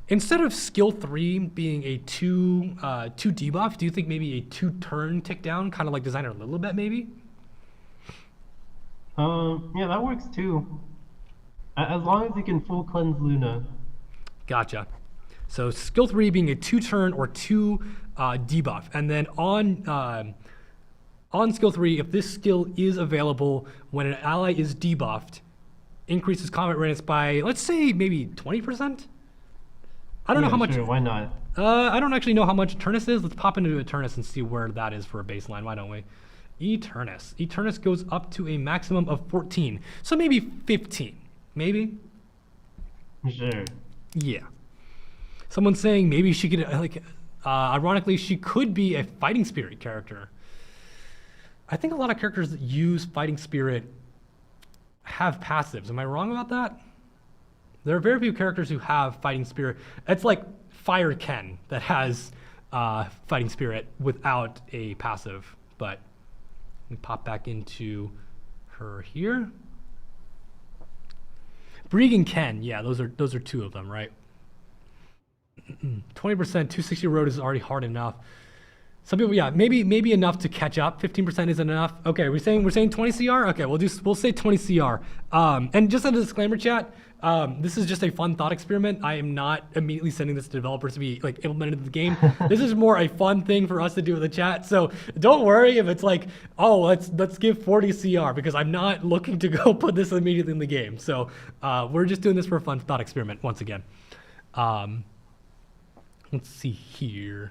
Instead of skill 3 being a 2 debuff, do you think maybe a 2-turn tick down, kind of like Designer a little bit, maybe? Yeah, that works too. As long as you can full cleanse Luna. Gotcha. So skill 3 being a 2-turn or 2 debuff, and then on skill 3, if this skill is available when an ally is debuffed, increases combat radius by, let's say, maybe 20%. I don't know how much. Sure, why not? I don't actually know how much Eternus is. Let's pop into Eternus and see where that is for a baseline. Why don't we? Eternus. Eternus goes up to a maximum of 14, so maybe 15. Maybe. Sure. Yeah. Someone's saying maybe she could, ironically, she could be a fighting spirit character. I think a lot of characters that use fighting spirit have passives. Am I wrong about that? There are very few characters who have fighting spirit. It's like Fire Ken that has fighting spirit without a passive. But let me pop back into her here. Brieg and Ken, yeah, those are two of them, right? 20%, 260 road is already hard enough. Some people, yeah, maybe enough to catch up. 15% isn't enough. Okay, we're saying 20 CR. Okay, we'll say 20 CR. And just as a disclaimer, chat, this is just a fun thought experiment. I am not immediately sending this to developers to be like implemented in the game. This is more a fun thing for us to do with the chat. So don't worry if it's like, oh, let's give 40 CR, because I'm not looking to go put this immediately in the game. So we're just doing this for a fun thought experiment once again. Let's see here.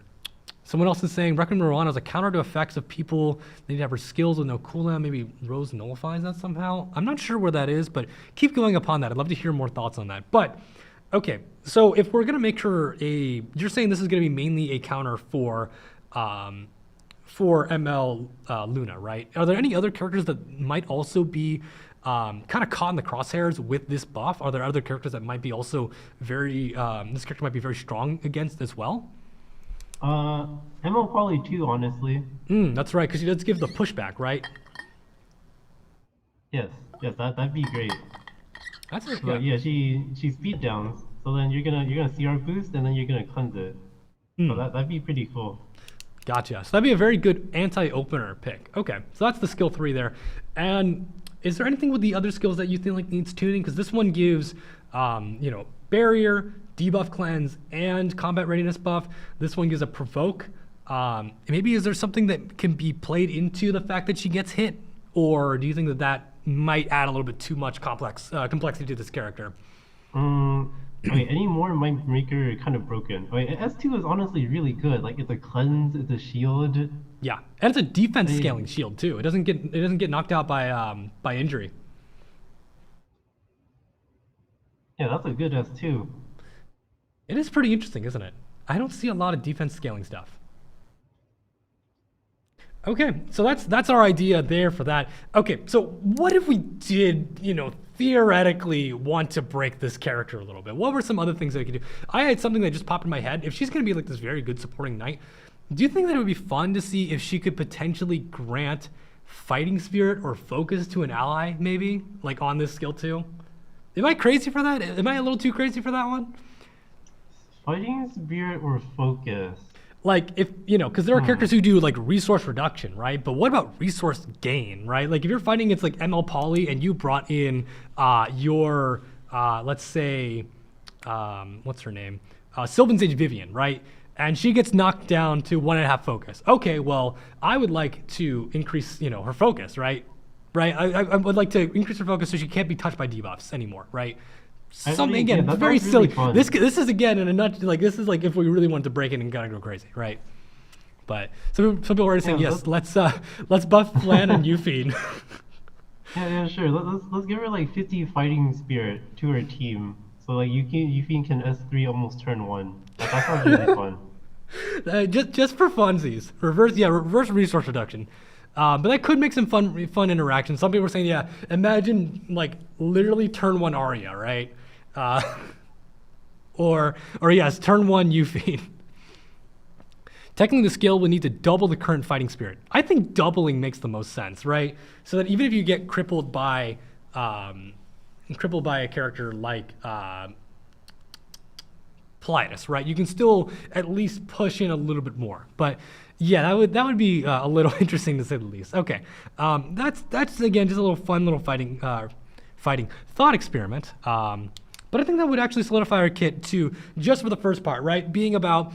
Someone else is saying, recommend Mirana as a counter to effects of people. They need to have her skills with no cooldown. Maybe Rose nullifies that somehow. I'm not sure where that is, but keep going upon that. I'd love to hear more thoughts on that. But, okay, so if we're going to make her you're saying this is going to be mainly a counter for ML Luna, right? Are there any other characters that might also be kind of caught in the crosshairs with this buff? Are there other characters that might be also this character might be very strong against as well? ML probably too, honestly. That's right, because she does give the pushback, right? Yes, that'd be great. That's it. So, yeah, she speed downs. So then you're gonna CR boost and then you're gonna cleanse it. So that'd be pretty cool. Gotcha. So that'd be a very good anti-opener pick. Okay, so that's the skill 3 there. And is there anything with the other skills that you think like needs tuning? Because this one gives, barrier, debuff cleanse, and combat readiness buff. This one gives a provoke. Maybe is there something that can be played into the fact that she gets hit, or do you think that might add a little bit too much complexity to this character? Okay, any more might make her kind of broken. Okay, S2 is honestly really good. Like, it's a cleanse, it's a shield. Yeah, and it's a defense scaling shield too. It doesn't get knocked out by injury. Yeah, that's a good S2. It is pretty interesting, isn't it? I don't see a lot of defense scaling stuff. Okay, so that's our idea there for that. Okay, so what if we did, theoretically want to break this character a little bit? What were some other things that we could do? I had something that just popped in my head. If she's going to be like this very good supporting knight, Do you think that it would be fun to see if she could potentially grant fighting spirit or focus to an ally, maybe, like on this skill too? Am I crazy for that? Am I a little too crazy for that one? Fighting spirit or focus? Like if because there are characters who do like resource reduction, right? But what about resource gain, right? Like if you're fighting against like ML Poly and you brought in your let's say what's her name, Sylvan's Age Vivian, right? And she gets knocked down to 1.5 focus. Okay, well I would like to increase her focus, right? Right. I would like to increase her focus so she can't be touched by debuffs anymore, right? Something again, very silly. Really this is again in a nut. Like this is like if we really wanted to break it and gotta go crazy, right? But some people are already saying yes. Let's buff Flan and Euphine. Yeah, sure. Let's give her like 50 fighting spirit to her team, so like Euphine can S3 almost turn 1. That sounds really fun. Just for funsies, reverse resource reduction. But that could make some fun interactions. Some people are saying, yeah, imagine like literally turn 1 Arya, right? Or yes, turn 1 Euphine. Technically, the skill would need to double the current fighting spirit. I think doubling makes the most sense, right? So that even if you get crippled by a character like Politis, right? You can still at least push in a little bit more. But yeah, that would be a little interesting to say the least. Okay, that's again just a little fun little fighting thought experiment. But I think that would actually solidify our kit too, just for the first part, right? Being about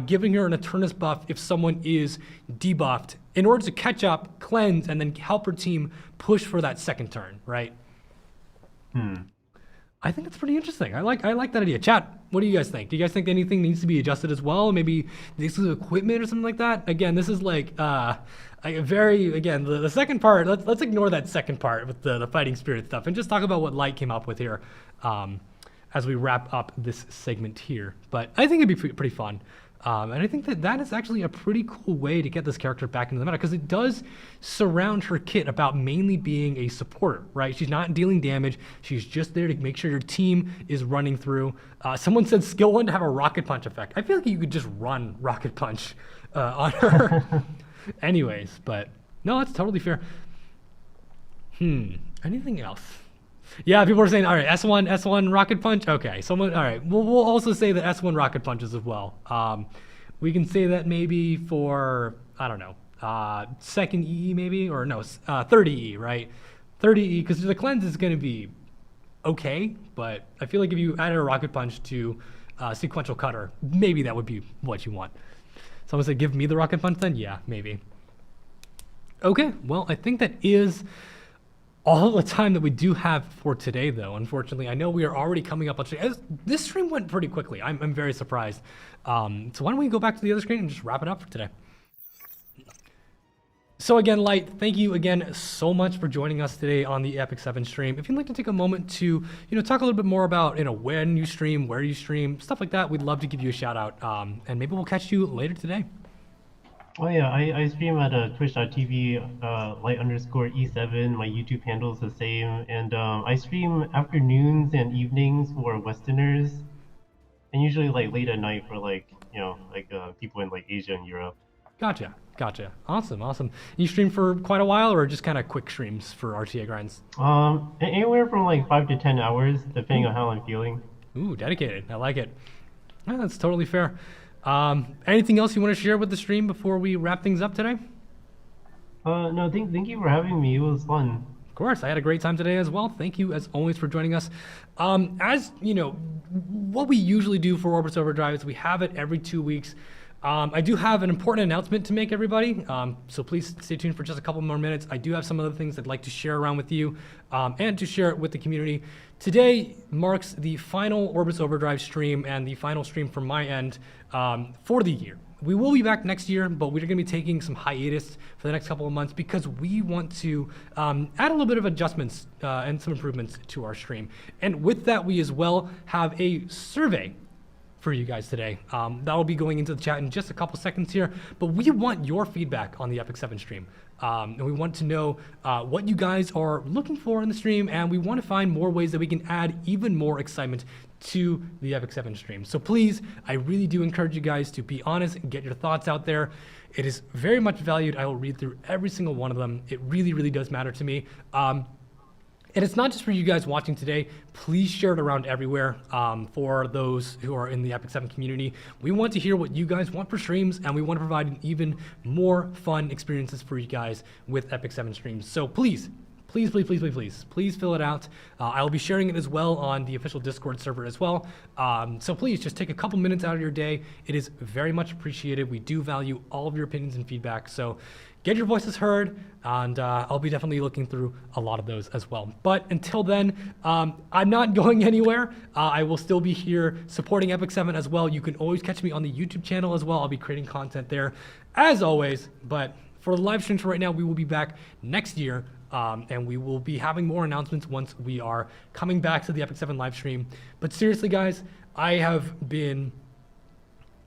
giving her an Eternus buff if someone is debuffed in order to catch up, cleanse, and then help her team push for that second turn, right? I think it's pretty interesting. I like that idea. Chat, what do you guys think? Do you guys think anything needs to be adjusted as well? Maybe this is equipment or something like that? Again, this is like the second part. Let's ignore that second part with the fighting spirit stuff and just talk about what Light came up with here as we wrap up this segment here. But I think it'd be pretty fun. And I think that is actually a pretty cool way to get this character back into the meta because it does surround her kit about mainly being a supporter, right? She's not dealing damage. She's just there to make sure your team is running through. Someone said skill 1 to have a rocket punch effect. I feel like you could just run rocket punch on her. Anyways, but no, that's totally fair. Anything else? Yeah, people are saying, all right, S1 rocket punch. Okay, all right. We'll also say that S1 rocket punches as well. We can say that maybe for, I don't know, second EE maybe, or no, third EE, right? Third EE, because the cleanse is going to be okay, but I feel like if you added a rocket punch to sequential cutter, maybe that would be what you want. Someone said, give me the rocket punch then? Yeah, maybe. Okay, well, I think that is all the time that we do have for today, though. Unfortunately, I know we are already coming up on this stream went pretty quickly. I'm very surprised. So why don't we go back to the other screen and just wrap it up for today? So again, Light, thank you again so much for joining us today on the Epic 7 stream. If you'd like to take a moment to, talk a little bit more about, when you stream, where you stream, stuff like that, we'd love to give you a shout out. And maybe we'll catch you later today. Oh yeah, I stream at twitch.tv light_E7. My YouTube handle is the same, and I stream afternoons and evenings for Westerners, and usually like late at night for people in like Asia and Europe. Gotcha. Awesome. You stream for quite a while, or just kind of quick streams for RTA grinds? Anywhere from like 5 to 10 hours, depending on how I'm feeling. Ooh, dedicated. I like it. Yeah, that's totally fair. Anything else you want to share with the stream before we wrap things up today? No, thank you for having me. It was fun. Of course, I had a great time today as well. Thank you as always for joining us. As you know, what we usually do for Orbis Overdrive is we have it every 2 weeks. I do have an important announcement to make, everybody. So please stay tuned for just a couple more minutes. I do have some other things I'd like to share around with you and to share it with the community. Today marks the final Orbis Overdrive stream and the final stream from my end for the year. We will be back next year, but we're going to be taking some hiatus for the next couple of months because we want to add a little bit of adjustments and some improvements to our stream. And with that, we as well have a survey for you guys today. That'll be going into the chat in just a couple seconds here, but we want your feedback on the Epic 7 stream. And we want to know what you guys are looking for in the stream, and we want to find more ways that we can add even more excitement to the Epic 7 stream. So please, I really do encourage you guys to be honest and get your thoughts out there. It is very much valued. I will read through every single one of them. It really, really does matter to me. And it's not just for you guys watching today. Please share it around everywhere for those who are in the Epic 7 community. We want to hear what you guys want for streams, and we want to provide an even more fun experiences for you guys with Epic 7 streams. So please, please, please, please, please, please, please fill it out. I will be sharing it as well on the official Discord server as well. So please just take a couple minutes out of your day. It is very much appreciated. We do value all of your opinions and feedback. So get your voices heard, and I'll be definitely looking through a lot of those as well. But until then, I'm not going anywhere. I will still be here supporting Epic 7 as well. You can always catch me on the YouTube channel as well. I'll be creating content there as always. But for the live streams right now, we will be back next year. And we will be having more announcements once we are coming back to the Epic 7 live stream. But seriously, guys, I have been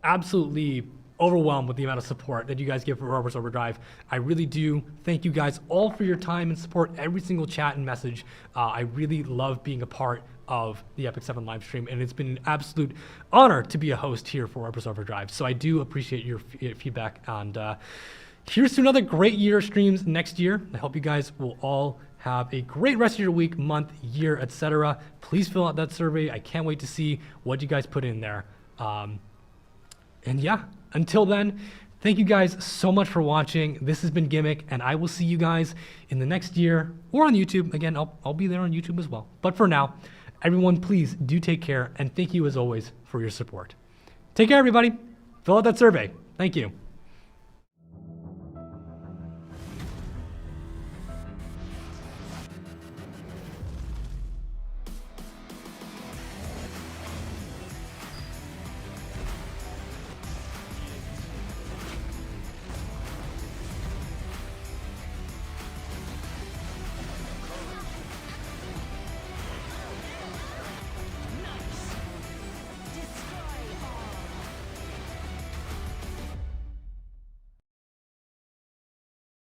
absolutely overwhelmed with the amount of support that you guys give for Orbis Overdrive. I really do thank you guys all for your time and support, every single chat and message. I really love being a part of the Epic 7 live stream, and it's been an absolute honor to be a host here for Orbis Overdrive. So I do appreciate your feedback, and here's to another great year of streams next year. I hope you guys will all have a great rest of your week, month, year, etc. Please fill out that survey. I can't wait to see what you guys put in there. And yeah, until then, thank you guys so much for watching. This has been Gimmick, and I will see you guys in the next year or on YouTube. Again, I'll be there on YouTube as well. But for now, everyone, please do take care, and thank you as always for your support. Take care, everybody. Fill out that survey. Thank you.